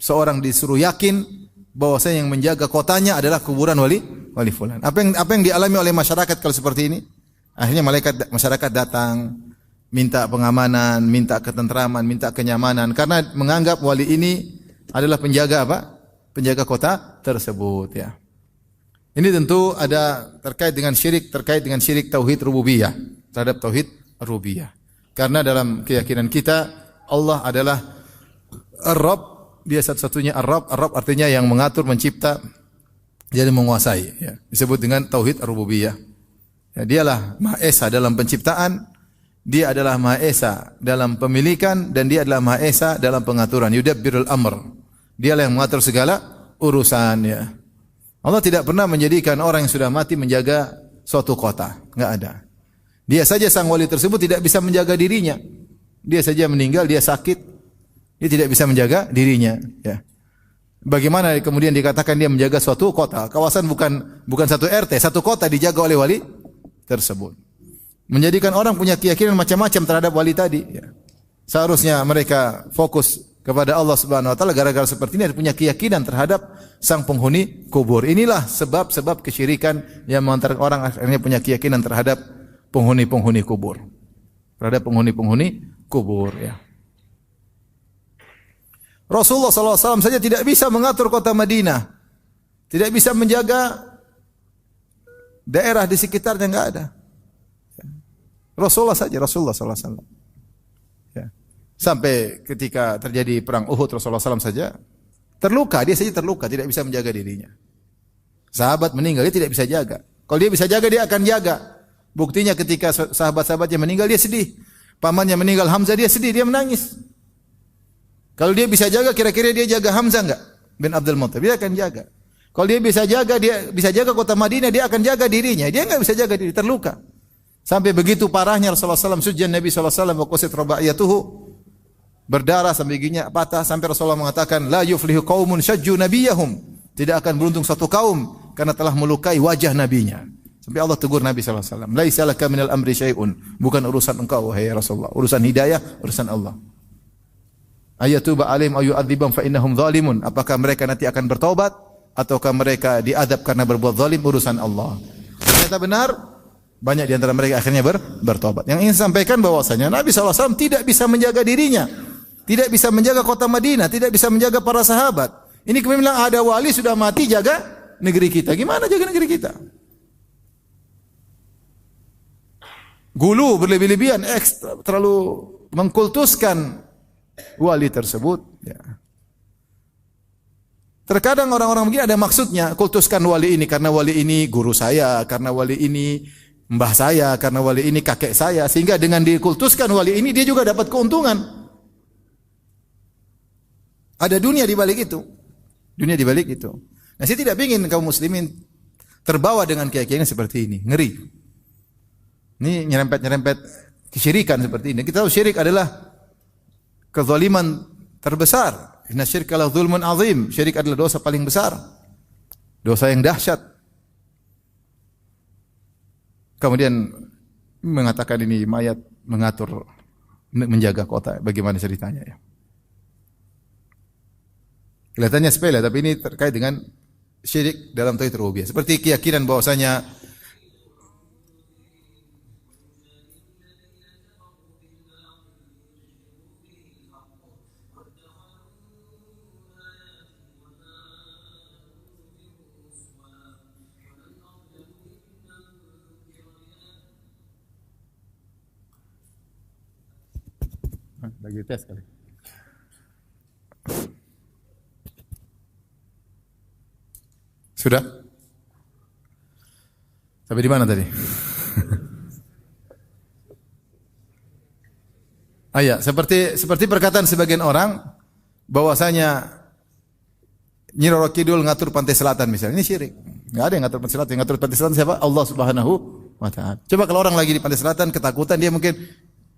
seorang disuruh yakin bahwasanya yang menjaga kotanya adalah kuburan wali fulan. Apa yang dialami oleh masyarakat kalau seperti ini? Akhirnya masyarakat datang minta pengamanan, minta ketentraman, minta kenyamanan karena menganggap wali ini adalah penjaga apa? Penjaga kota tersebut ya. Ini tentu ada terkait dengan syirik tauhid rububiyah, terhadap tauhid rububiyah. Karena dalam keyakinan kita Allah adalah Ar-Rabb, dia satu-satunya Ar-Rabb. Ar-Rabb artinya yang mengatur, mencipta, jadi menguasai ya. Disebut dengan tauhid rububiyah. Ya, dialah Maha Esa dalam penciptaan, dia adalah Maha Esa dalam pemilikan, dan dia adalah Maha Esa dalam pengaturan. Yudabbirul amr. Dialah yang mengatur segala urusan ya. Allah tidak pernah menjadikan orang yang sudah mati menjaga suatu kota, enggak ada. Dia saja sang wali tersebut tidak bisa menjaga dirinya. Dia saja meninggal, dia sakit, dia tidak bisa menjaga dirinya ya. Bagaimana kemudian dikatakan dia menjaga suatu kota? Kawasan bukan satu RT, satu kota dijaga oleh wali tersebut. Menjadikan orang punya keyakinan macam-macam terhadap wali tadi ya. Seharusnya mereka fokus kepada Allah Subhanahu wa taala, gara-gara seperti ini punya keyakinan terhadap sang penghuni kubur. Inilah sebab-sebab kesyirikan yang mengantarkan orang akhirnya punya keyakinan terhadap penghuni-penghuni kubur. Terhadap penghuni-penghuni kubur ya. Rasulullah SAW saja tidak bisa mengatur kota Madinah. Tidak bisa menjaga daerah di sekitarnya, enggak ada. Rasulullah saja, Rasulullah sallallahu alaihi wasallam. Ya. Sampai ketika terjadi perang Uhud, Rasulullah SAW saja terluka, dia saja terluka, tidak bisa menjaga dirinya. Sahabat meninggal, dia tidak bisa jaga. Kalau dia bisa jaga, dia akan jaga. Buktinya ketika sahabat-sahabatnya meninggal, dia sedih. Pamannya meninggal, Hamzah, dia sedih, dia menangis. Kalau dia bisa jaga, kira-kira dia jaga Hamzah enggak? Bin Abdul Muttalib, dia akan jaga. Kalau dia bisa jaga kota Madinah, dia akan jaga dirinya. Dia enggak bisa jaga diri, terluka. Sampai begitu parahnya Rasulullah SAW, sujud Nabi SAW, wa qusit rabaiyatuhu, berdarah sampai giginya patah, sampai Rasulullah mengatakan, la yuflihu qaumun syajju nabiyahum. Tidak akan beruntung suatu kaum karena telah melukai wajah nabinya. Sampai Allah tegur Nabi SAW. Laisa laka minal amri syai'un. Bukan urusan engkau, wahai Rasulullah. Urusan hidayah, urusan Allah. Ayatuba alim ayu adzibam fa innahum zalimun. Apakah mereka nanti akan bertobat ataukah mereka diadab karena berbuat zalim, urusan Allah. Ternyata benar, banyak di antara mereka akhirnya bertobat. Yang ingin sampaikan bahwasanya Nabi SAW tidak bisa menjaga dirinya, tidak bisa menjaga kota Madinah, tidak bisa menjaga para sahabat. Ini kemudian bilang ada wali sudah mati jaga negeri kita. Gimana jaga negeri kita? Gulu berlebih-lebihan, ekstra, terlalu mengkultuskan wali tersebut. Ya. Terkadang orang-orang begini ada maksudnya, kultuskan wali ini karena wali ini guru saya, karena wali ini mbah saya, karena wali ini kakek saya, sehingga dengan dikultuskan wali ini dia juga dapat keuntungan. Ada dunia di balik itu. Dunia di balik itu. Nah, saya tidak ingin kaum muslimin terbawa dengan keyakinan seperti ini, ngeri. Ini nyerempet-nyerempet kesyirikan seperti ini. Kita tahu syirik adalah kezaliman terbesar. Inna syirka la dzulmun azim. Syirik adalah dosa paling besar. Dosa yang dahsyat. Kemudian mengatakan ini mayat mengatur menjaga kota. Bagaimana ceritanya ya? Kelihatannya sepele, tapi ini terkait dengan syirik dalam tauhid rububiyah. Seperti keyakinan bahwasanya lagi tes kali. Sudah? Sampai di mana tadi? Seperti perkataan sebagian orang bahwasanya Nyi Roro Kidul ngatur pantai selatan misalnya, ini syirik. Enggak ada yang ngatur pantai selatan. Yang ngatur pantai selatan siapa? Allah Subhanahu wa taala. Coba kalau orang lagi di pantai selatan ketakutan, dia mungkin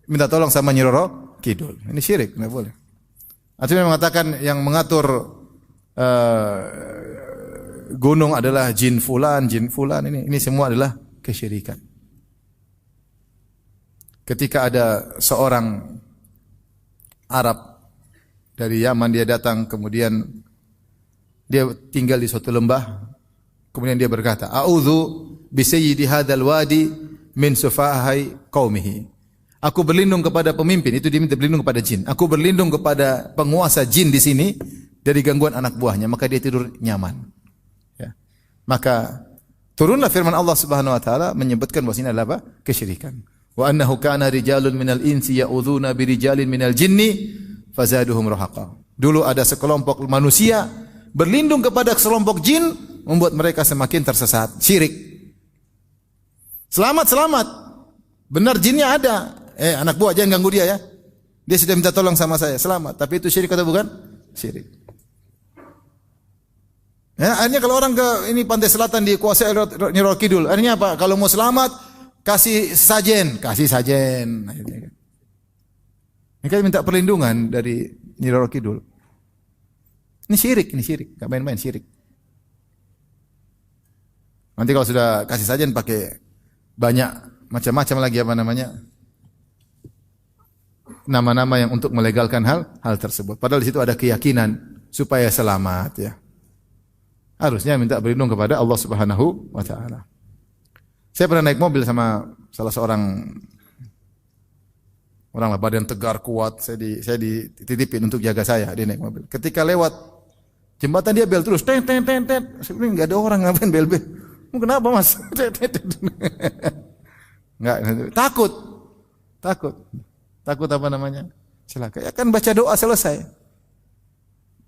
minta tolong sama Nyi Roro Kidul. Ini syirik, enggak boleh. Atau yang mengatakan yang mengatur gunung adalah jin fulan, ini semua adalah kesyirikan. Ketika ada seorang Arab dari Yaman, dia datang, kemudian dia tinggal di suatu lembah, kemudian dia berkata, "A'udzu bi sayyidi hadzal wadi min sufahai qaumihi." Aku berlindung kepada pemimpin, itu dia minta berlindung kepada jin. Aku berlindung kepada penguasa jin di sini dari gangguan anak buahnya, maka dia tidur nyaman. Ya. Maka turunlah firman Allah Subhanahu wa taala menyebutkan bahwa ini adalah apa? Kesyirikan. Wa annahu kana rijalun minal insi ya'udzuuna bi rijalin minal jinni fazaduhum rahaqa. Dulu ada sekelompok manusia berlindung kepada sekelompok jin, membuat mereka semakin tersesat. Syirik. Selamat. Benar jinnya ada. Anak buah jangan ganggu dia ya. Dia sudah minta tolong sama saya. Selamat. Tapi itu syirik atau bukan? Syirik. Ya, akhirnya kalau orang ke ini pantai selatan dikuasai Nyi Roro Kidul, akhirnya apa? Kalau mau selamat kasih sajen. Akhirnya kan. Mereka minta perlindungan dari Nyi Roro Kidul. Ini syirik. Enggak main-main syirik. Nanti kalau sudah kasih sajen pakai banyak macam-macam lagi apa namanya? Nama-nama yang untuk melegalkan hal tersebut. Padahal di situ ada keyakinan supaya selamat ya. Harusnya minta berlindung kepada Allah Subhanahu wa taala. Saya pernah naik mobil sama salah seorang orang lah, badan tegar kuat, saya dititipin untuk jaga saya, dia naik mobil. Ketika lewat Jembatan dia bel terus, tet tet tet tet. Sebenarnya enggak ada orang, ngapain bel-bel? Kenapa Mas? Tet tet tet. Enggak, takut. Takut apa namanya? Celaka. Ya kan baca doa selesai.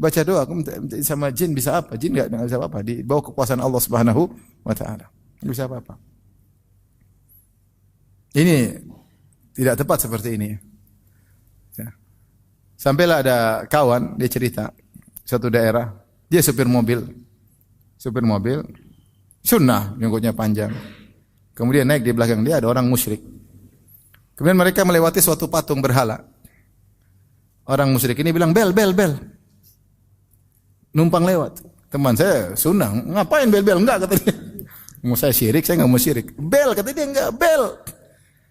Baca doa, aku minta sama jin bisa apa? Jin enggak bisa apa-apa. Di bawah kekuasaan Allah Subhanahu wa taala. Enggak bisa apa-apa. Ini tidak tepat seperti ini. Ya. Sampailah ada kawan, dia cerita satu daerah, dia supir mobil, sunnah, jenggotnya panjang. Kemudian naik di belakang dia ada orang musyrik. Kemudian mereka melewati suatu patung berhala. Orang musyrik ini bilang bel, numpang lewat. Teman saya sunnah, ngapain bel? Enggak, kata dia. Mau saya syirik, saya enggak mau syirik. Bel, kata dia, enggak, bel.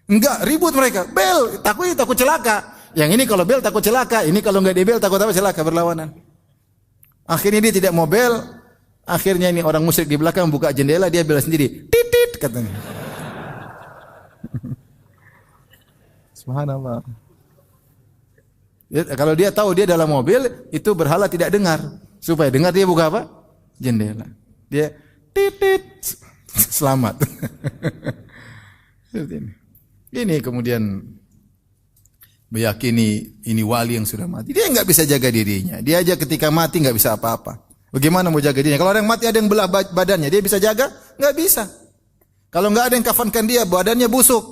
Enggak, ribut mereka. Bel, takut celaka. Yang ini kalau bel takut celaka, ini kalau enggak dibel takut apa? Celaka, berlawanan. Akhirnya dia tidak mau bel. Akhirnya ini orang musyrik di belakang buka jendela, dia bel sendiri. Titit katanya. Subhanallah. Ya, kalau dia tahu dia dalam mobil, itu berhala tidak dengar. Supaya dengar dia buka apa? Jendela. Dia titit. Selamat. Ini kemudian meyakini ini wali yang sudah mati. Dia enggak bisa jaga dirinya. Dia aja ketika mati enggak bisa apa-apa. Bagaimana mau jaga dirinya? Kalau ada yang mati ada yang belah badannya, dia bisa jaga? Enggak bisa. Kalau enggak ada yang kafankan dia, badannya busuk.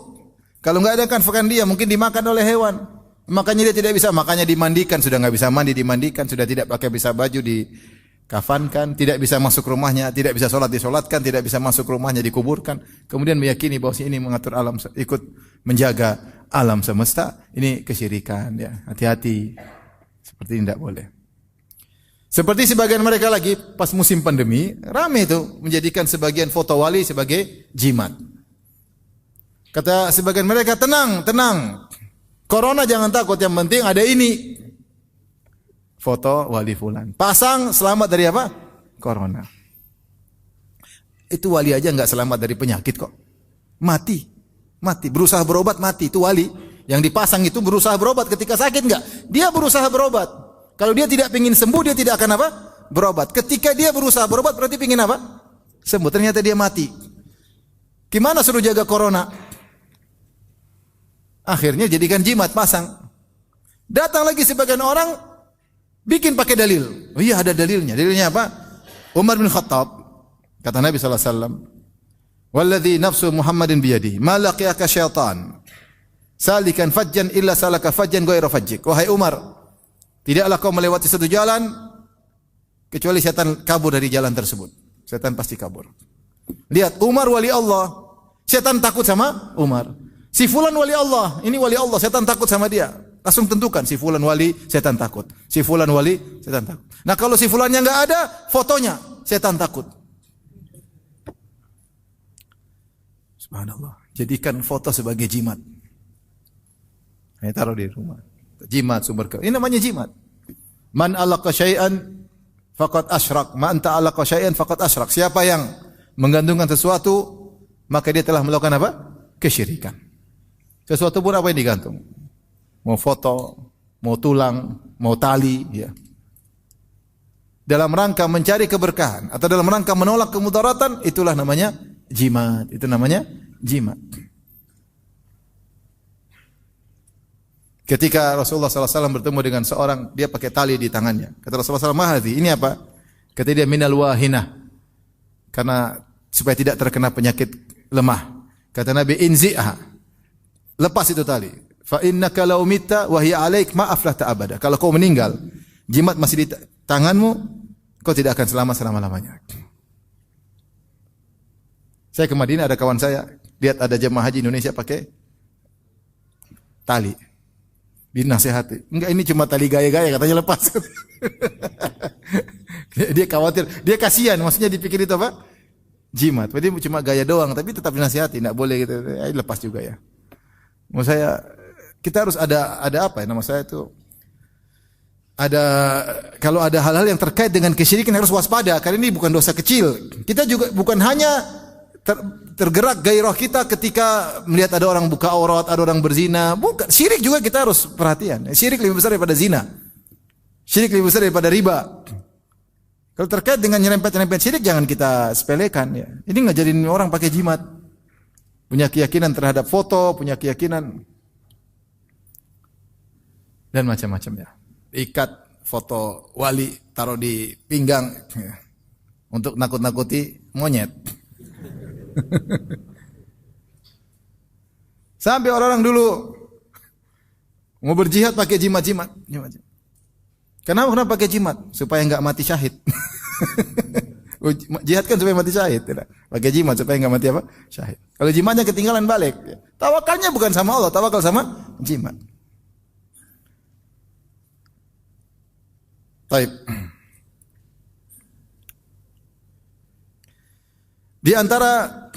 Kalau enggak ada yang kafankan dia, mungkin dimakan oleh hewan. Makanya dia tidak bisa, makanya dimandikan, sudah enggak bisa mandi dimandikan, sudah tidak pakai bisa baju dikafankan, tidak bisa masuk rumahnya, tidak bisa sholat disolatkan, tidak bisa masuk rumahnya dikuburkan. Kemudian meyakini bahwa ini mengatur alam, ikut menjaga alam semesta, ini kesyirikan ya. Hati-hati. Seperti ini tidak boleh. Seperti sebagian mereka lagi pas musim pandemi, ramai itu menjadikan sebagian foto wali sebagai jimat. Kata sebagian mereka, tenang. Corona jangan takut, yang penting ada ini. Foto wali fulan. Pasang selamat dari apa? Corona. Itu wali aja enggak selamat dari penyakit kok. Mati. Berusaha berobat mati. Itu wali. Yang dipasang itu berusaha berobat ketika sakit enggak? Dia berusaha berobat. Kalau dia tidak ingin sembuh, dia tidak akan apa? Berobat. Ketika dia berusaha berobat, berarti ingin apa? Sembuh. Ternyata dia mati. Gimana suruh jaga corona? Akhirnya jadikan jimat, pasang. Datang lagi sebagian orang, bikin pakai dalil. Oh iya ada dalilnya. Dalilnya apa? Umar bin Khattab. Kata Nabi SAW. Walladhi nafsu Muhammadin biyadi. Ma laqiyaka syaitan. Salikan fajjan illa salaka fajjan ghaira fajjik. Wahai Umar. Tidaklah kau melewati satu jalan. Kecuali setan kabur dari jalan tersebut. Setan pasti kabur. Lihat, Umar wali Allah. Setan takut sama Umar. Si fulan wali Allah. Ini wali Allah. Setan takut sama dia. Langsung tentukan si fulan wali, setan takut. Si fulan wali, setan takut. Nah kalau si fulannya enggak ada, fotonya setan takut. Subhanallah. Jadikan foto sebagai jimat. Ini taruh di rumah. Jimat sumber ke. Ini namanya jimat. Man alaqa syai'an faqad asyrak. Man ta'alaqa syai'an faqad asyrak. Siapa yang menggantungkan sesuatu, maka dia telah melakukan apa? Kesyirikan. Sesuatu pun apa yang digantung. Mau foto, mau tulang, mau tali, ya. Dalam rangka mencari keberkahan atau dalam rangka menolak kemudaratan, itulah namanya jimat. Itu namanya jimat. Ketika Rasulullah SAW bertemu dengan seorang, dia pakai tali di tangannya. Kata Rasulullah SAW, "Mahadhi, ini apa?" Kata dia, "Minal wahinah." Karena supaya tidak terkena penyakit lemah. Kata Nabi, "Inzi'ha." Lepas itu tali. Fa innaka law mitta wa hiya 'alaik ma aflahta abada. Kalau kau meninggal, jimat masih di tanganmu, kau tidak akan selamat selama-lamanya. Saya ke Madinah, ada kawan saya, lihat ada jemaah haji Indonesia pakai tali. Dinasihati. Enggak, ini cuma tali gaya-gaya, katanya lepas. Dia khawatir, dia kasihan, maksudnya dipikir itu apa? Jimat. Berarti cuma gaya doang, tapi tetap dinasihati, enggak boleh gitu. Lepas juga ya. Mau saya, kita harus ada apa ya nama saya itu? Ada, kalau ada hal-hal yang terkait dengan kesyirikan harus waspada, karena ini bukan dosa kecil. Kita juga bukan hanya tergerak gairah kita ketika melihat ada orang buka aurat, ada orang berzina. Bukan, syirik juga kita harus perhatian. Syirik lebih besar daripada zina. Syirik lebih besar daripada riba. Kalau terkait dengan nyerempet-nyerempet syirik jangan kita sepelekan ya. Ini ngajarin orang pakai jimat. Punya keyakinan terhadap foto, punya keyakinan dan macam-macam ya. Ikat foto wali taruh di pinggang ya. Untuk nakut-nakuti monyet. Sampai orang-orang dulu mau berjihad pakai jimat-jimat. Kenapa pakai jimat? Supaya enggak mati syahid. Jihad kan supaya mati syahid, tidak. Pakai jimat supaya enggak mati apa? Syahid. Kalau jimatnya ketinggalan balik. Tawakalnya bukan sama Allah, tawakal sama jimat. Baik. Di antara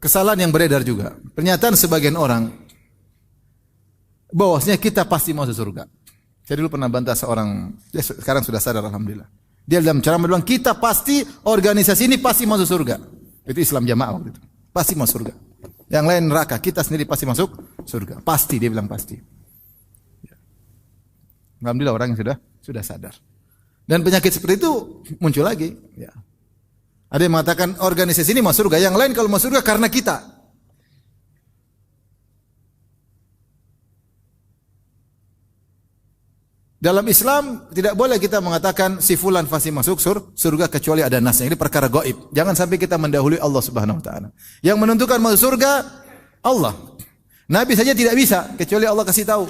kesalahan yang beredar juga, pernyataan sebagian orang bahwasanya kita pasti masuk surga. Saya dulu pernah bantah seorang, dia sekarang sudah sadar alhamdulillah. Dia dalam ceramah bilang kita pasti organisasi ini pasti masuk surga. Itu Islam Jamaah waktu itu. Pasti masuk surga. Yang lain neraka, kita sendiri pasti masuk surga. Pasti, dia bilang pasti. Alhamdulillah orang yang sudah sadar. Dan penyakit seperti itu muncul lagi, ya. Ada yang mengatakan organisasi ini masuk surga, yang lain kalau masuk surga karena kita. Dalam Islam tidak boleh kita mengatakan si fulan pasti masuk surga kecuali ada nasnya. Ini perkara gaib. Jangan sampai kita mendahului Allah Subhanahu wa taala. Yang menentukan masuk surga Allah. Nabi saja tidak bisa kecuali Allah kasih tahu.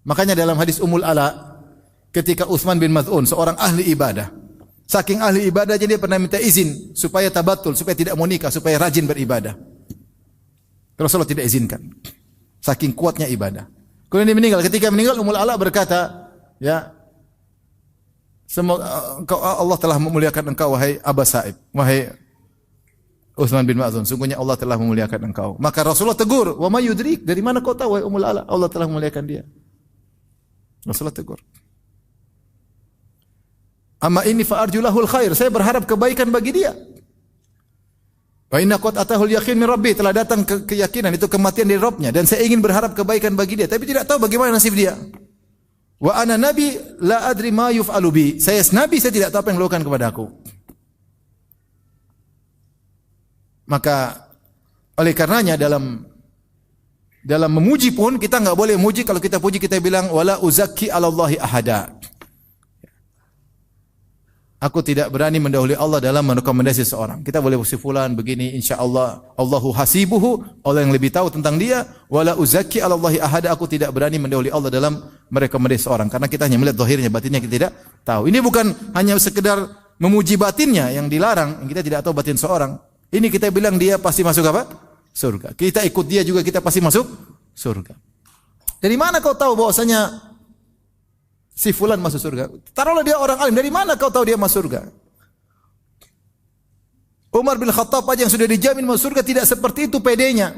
Makanya dalam hadis Ummul Ala ketika Utsman bin Maz'un seorang ahli ibadah, saking ahli ibadahnya dia pernah minta izin supaya tabatul, supaya tidak mau nikah, supaya rajin beribadah. Rasulullah tidak izinkan. Saking kuatnya ibadah. Kemudian dia meninggal. Ketika meninggal Ummul Ala berkata, ya, semoga Allah telah memuliakan engkau wahai Aba Sa'ib, wahai Utsman bin Maz'un, sungguhnya Allah telah memuliakan engkau. Maka Rasulullah tegur, wa may yudrik, dari mana kau tahu wahai Ummul Ala Allah telah memuliakan dia? Rasulullah tegur. Amma inni fa arjulahul khair, saya berharap kebaikan bagi dia. Wa inna qad atahul yaqin min rabbi, telah datang keyakinan itu kematian dari Rabbnya dan saya ingin berharap kebaikan bagi dia, tapi tidak tahu bagaimana nasib dia. Wa ana nabi la adri ma yuf'alu bi, saya nabi, saya tidak tahu apa yang dilakukan kepada aku. Maka oleh karenanya dalam memuji pun kita enggak boleh memuji, kalau kita puji kita bilang wala uzakki 'alallahi ahada. Aku tidak berani mendahului Allah dalam merekomendasi seseorang. Kita boleh si fulan begini, insyaallah Allahu hasibuhu, Allah yang lebih tahu tentang dia. Wala uzakki 'alallahi ahada, aku tidak berani mendahului Allah dalam merekomendasi seseorang karena kita hanya melihat zahirnya, batinnya kita tidak tahu. Ini bukan hanya sekedar memuji batinnya yang dilarang, kita tidak tahu batin seorang. Ini kita bilang dia pasti masuk apa? Surga. Kita ikut dia juga kita pasti masuk surga. Dari mana kau tahu bahwasanya si fulan masuk surga? Taruhlah dia orang alim, dari mana kau tahu dia masuk surga? Umar bin Khattab aja yang sudah dijamin masuk surga tidak seperti itu pedenya.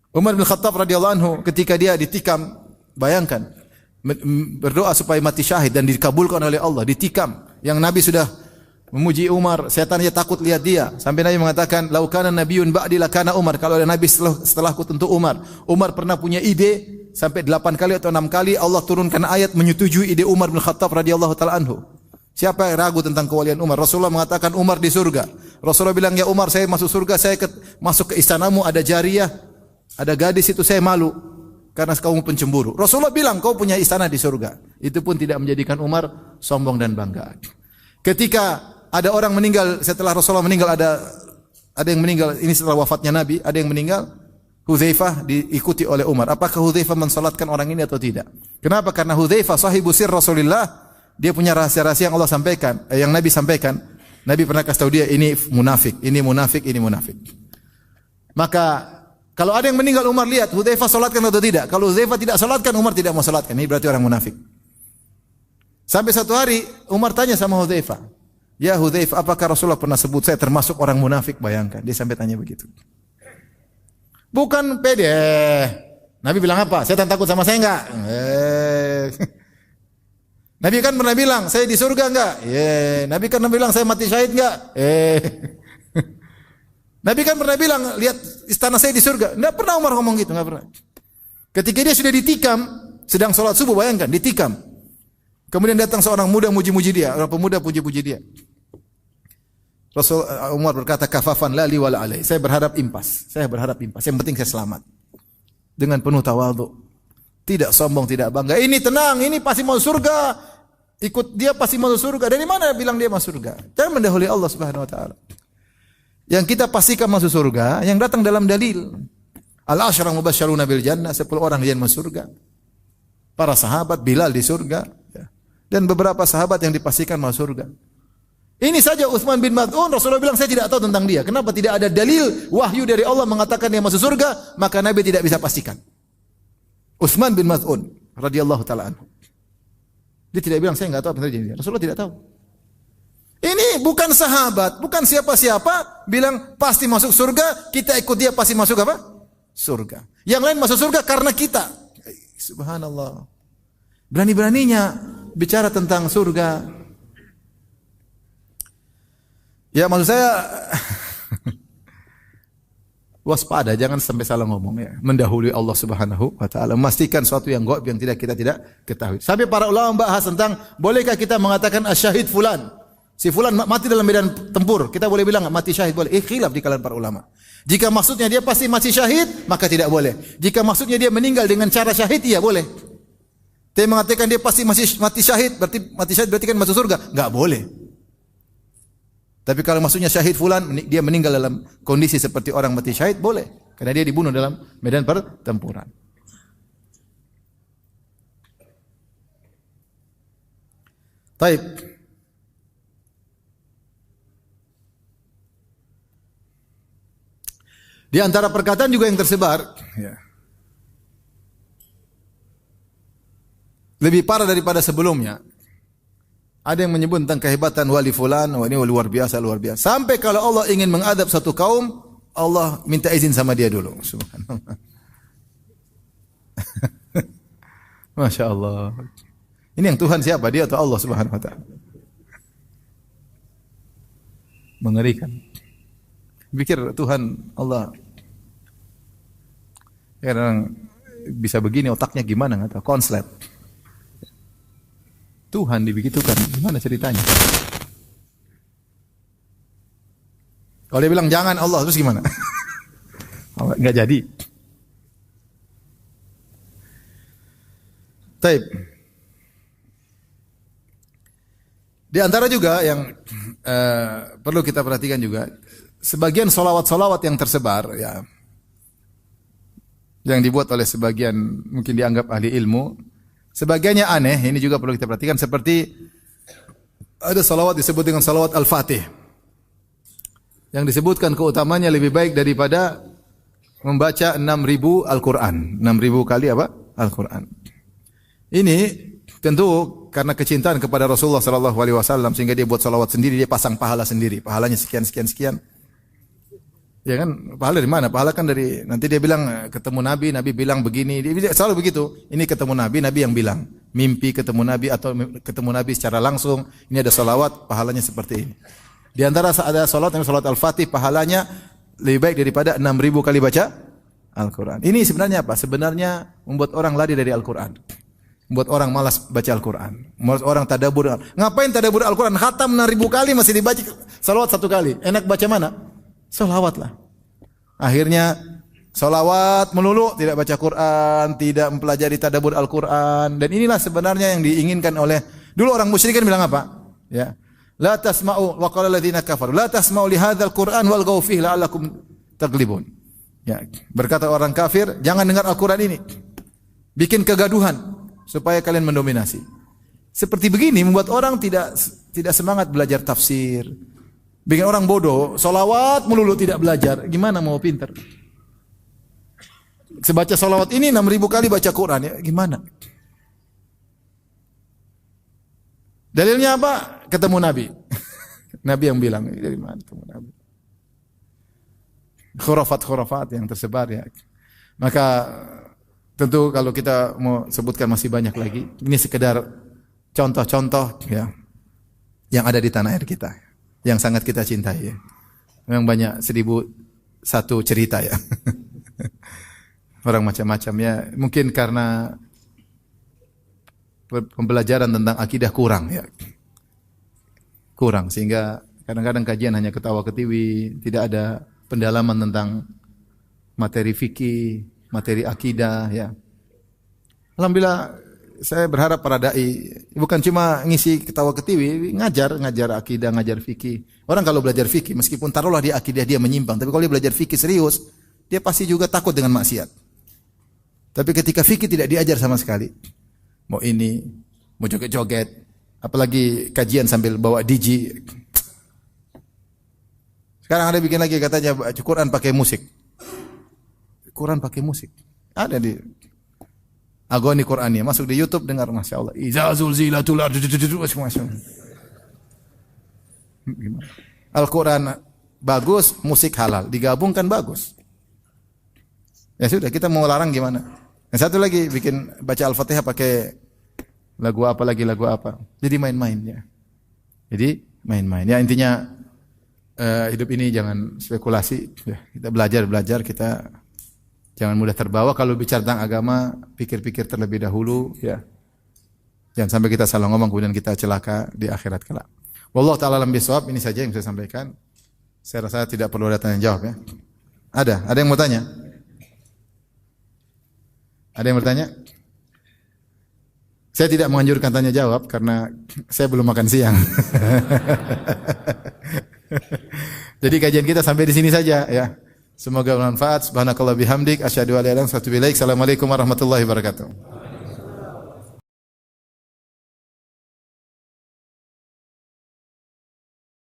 Umar bin Khattab radhiyallahu anhu ketika dia ditikam, bayangkan berdoa supaya mati syahid dan dikabulkan oleh Allah, ditikam. Yang Nabi sudah memuji Umar, setannya takut lihat dia. Sampai Nabi mengatakan, "Lau kana nabiyyun ba'di lakana Umar." Kalau ada nabi setelahku tentu Umar. Umar pernah punya ide sampai 8 kali atau 6 kali Allah turunkan ayat menyetujui ide Umar bin Khattab radhiyallahu taala anhu. Siapa yang ragu tentang kewalian Umar? Rasulullah mengatakan Umar di surga. Rasulullah bilang, "Ya Umar, saya masuk surga, saya masuk ke istanamu ada jariyah, ada gadis itu saya malu karena kamu pencemburu." Rasulullah bilang, "Kau punya istana di surga." Itu pun tidak menjadikan Umar sombong dan bangga. Ketika ada orang meninggal setelah Rasulullah meninggal, ada yang meninggal ini setelah wafatnya Nabi, ada yang meninggal, Hudzaifah diikuti oleh Umar. Apakah Hudzaifah mensalatkan orang ini atau tidak? Kenapa? Karena Hudzaifah sahibu sir Rasulullah, dia punya rahasia-rahasia yang Allah sampaikan, yang Nabi sampaikan. Nabi pernah kasih tahu dia ini munafik, ini munafik, ini munafik. Maka kalau ada yang meninggal Umar lihat Hudzaifah salatkan atau tidak. Kalau Hudzaifah tidak salatkan, Umar tidak mau salatkan. Ini berarti orang munafik. Sampai satu hari Umar tanya sama Hudzaifah, "Ya Hudzaifah, apakah Rasulullah pernah sebut saya termasuk orang munafik?" Bayangkan, dia sampai tanya begitu. Bukan pede. Nabi bilang apa? Setan takut sama saya enggak? Nabi kan pernah bilang, saya di surga enggak? Nabi kan pernah bilang, saya mati syahid enggak? Nabi kan pernah bilang, lihat istana saya di surga. Enggak pernah Umar ngomong gitu, enggak pernah. Ketika dia sudah ditikam, sedang sholat subuh, bayangkan, ditikam. Kemudian datang seorang muda muji-muji dia, orang pemuda puji-puji dia. Rasul Umar berkata, kafafan lali wala alai. Saya berharap impas. Yang penting saya selamat. Dengan penuh tawadhu. Tidak sombong, tidak bangga. Ini tenang, ini pasti mau surga. Ikut dia pasti masuk surga. Dari mana bilang dia masuk surga? Jangan mendahului Allah Subhanahu wa taala. Yang kita pastikan masuk surga yang datang dalam dalil. Al-asyara mubasysyaruna bil jannah, 10 orang yang masuk surga. Para sahabat, Bilal di surga, dan beberapa sahabat yang dipastikan masuk surga. Ini saja Utsman bin Maz'un, Rasulullah bilang saya tidak tahu tentang dia. Kenapa tidak ada dalil wahyu dari Allah mengatakan dia masuk surga, maka Nabi tidak bisa pastikan. Utsman bin Maz'un radhiyallahu taala anhu. Dia tidak bilang saya enggak tahu apa yang terjadi. Rasulullah tidak tahu. Ini bukan sahabat, bukan siapa-siapa bilang pasti masuk surga, kita ikut dia pasti masuk apa? Surga. Yang lain masuk surga karena kita. Subhanallah. Berani-beraninya bicara tentang surga. Ya maksud saya waspada, jangan sampai salah ngomong ya. Mendahului Allah Subhanahu wa taala, memastikan sesuatu yang gaib yang kita tidak ketahui. Sampai para ulama membahas tentang bolehkah kita mengatakan asyahid fulan. Si fulan mati dalam medan tempur, kita boleh bilang mati syahid boleh. Khilaf di kalangan para ulama. Jika maksudnya dia pasti mati syahid, maka tidak boleh. Jika maksudnya dia meninggal dengan cara syahid, iya boleh. Tapi mengatakan dia pasti mati syahid, berarti kan masuk surga, enggak boleh. Tapi kalau maksudnya syahid fulan, dia meninggal dalam kondisi seperti orang mati syahid, boleh. Karena dia dibunuh dalam medan pertempuran. Taib. Di antara perkataan juga yang tersebar, ya, lebih parah daripada sebelumnya. Ada yang menyebut tentang kehebatan wali fulan, wah ini luar biasa, luar biasa. Sampai kalau Allah ingin mengadab satu kaum, Allah minta izin sama dia dulu. Subhanallah. Masya Allah. Ini yang Tuhan siapa? Dia atau Allah Subhanahu wa taala? Mengerikan. Pikir Tuhan Allah orang bisa begini otaknya gimana enggak tahu, konslet. Tuhan dibegitukan, gimana ceritanya? Kalau dia bilang jangan Allah, terus gimana? Enggak jadi. Taib. Di antara juga yang perlu kita perhatikan juga, sebagian solawat-solawat yang tersebar, ya, yang dibuat oleh sebagian mungkin dianggap ahli ilmu, sebagiannya aneh. Ini juga perlu kita perhatikan. Seperti ada salawat disebut dengan salawat Al-Fatih, yang disebutkan keutamanya lebih baik daripada membaca 6.000 Al-Quran. 6.000 kali apa? Al-Quran. Ini tentu karena kecintaan kepada Rasulullah SAW, sehingga dia buat salawat sendiri, dia pasang pahala sendiri. Pahalanya sekian. Ya kan, pahala dari mana? Pahala kan dari, nanti dia bilang ketemu Nabi, Nabi bilang begini, dia selalu begitu. Ini ketemu Nabi, Nabi yang bilang. Mimpi ketemu Nabi atau ketemu Nabi secara langsung, ini ada salawat, pahalanya seperti ini. Di antara ada salawat yang salawat Al-Fatih, pahalanya lebih baik daripada 6.000 kali baca Al-Quran. Ini sebenarnya apa? Sebenarnya membuat orang lari dari Al-Quran. Membuat orang malas baca Al-Quran. Membuat orang tadabbur. Ngapain tadabbur Al-Quran? Khatam 6.000 kali masih dibaca salawat 1 kali. Enak baca mana? Salawat lah. Akhirnya salawat melulu, tidak baca Quran, tidak mempelajari tadabbur Al-Quran. Dan inilah sebenarnya yang diinginkan oleh dulu orang musyrikin bilang apa? Ya. La tasma'u wa qala alladziina kafaru la tasma'u li hadzal Qur'an walghaw fihi la'allakum taghlibun. Ya, berkata orang kafir, jangan dengar Al-Quran ini. Bikin kegaduhan supaya kalian mendominasi. Seperti begini membuat orang tidak semangat belajar tafsir. Bikin orang bodoh, solawat melulu tidak belajar. Gimana mau pintar? Sebaca solawat ini 6.000 kali baca Quran, ya gimana? Dalilnya apa? Ketemu Nabi. Nabi yang bilang, dari mana ketemu Nabi? Khurafat yang tersebar, ya. Maka tentu kalau kita mau sebutkan masih banyak lagi. Ini sekedar contoh-contoh, ya, yang ada di tanah air kita, yang sangat kita cintai, ya. Memang banyak 1.000 satu cerita ya. Orang macam-macam ya. Mungkin karena pembelajaran tentang akidah kurang ya. Kurang sehingga kadang-kadang kajian hanya ketawa ketiwi, tidak ada pendalaman tentang materi fikih, materi akidah ya. Alhamdulillah saya berharap para dai bukan cuma ngisi ketawa ketiwi, ngajar akidah, ngajar fikih. Orang kalau belajar fikih meskipun taruhlah dia akidah dia menyimpang, tapi kalau dia belajar fikih serius, dia pasti juga takut dengan maksiat. Tapi ketika fikih tidak diajar sama sekali, mau ini, mau joget-joget, apalagi kajian sambil bawa DJ. Sekarang ada bikin lagi katanya Quran pakai musik. Quran pakai musik. Ada di Agoni Qur'annya masuk di YouTube dengar Masya Allah. Iza zulzilatul ardu Al-Quran bagus, musik halal, digabungkan bagus. Ya sudah, kita mau larang gimana? Yang satu lagi bikin baca Al-Fatihah pakai lagu apa lagi, lagu apa. Jadi main-main ya. Jadi main-main. Ya intinya hidup ini jangan spekulasi. Ya, kita belajar, kita jangan mudah terbawa. Kalau bicara tentang agama, pikir-pikir terlebih dahulu ya. Jangan sampai kita salah ngomong kemudian kita celaka di akhirat kelak. Wallahu ta'ala alam bisawab. Ini saja yang saya sampaikan. Saya rasa tidak perlu ada tanya jawab ya. Ada yang mau tanya? Ada yang bertanya? Saya tidak menganjurkan tanya jawab karena saya belum makan siang. Jadi kajian kita sampai di sini saja ya. Semoga bermanfaat. Subhanakallah bihamdik asyhadu an la ilaha illa anta astaghfiruka wa atubu ilaik. Assalamualaikum warahmatullahi wabarakatuh.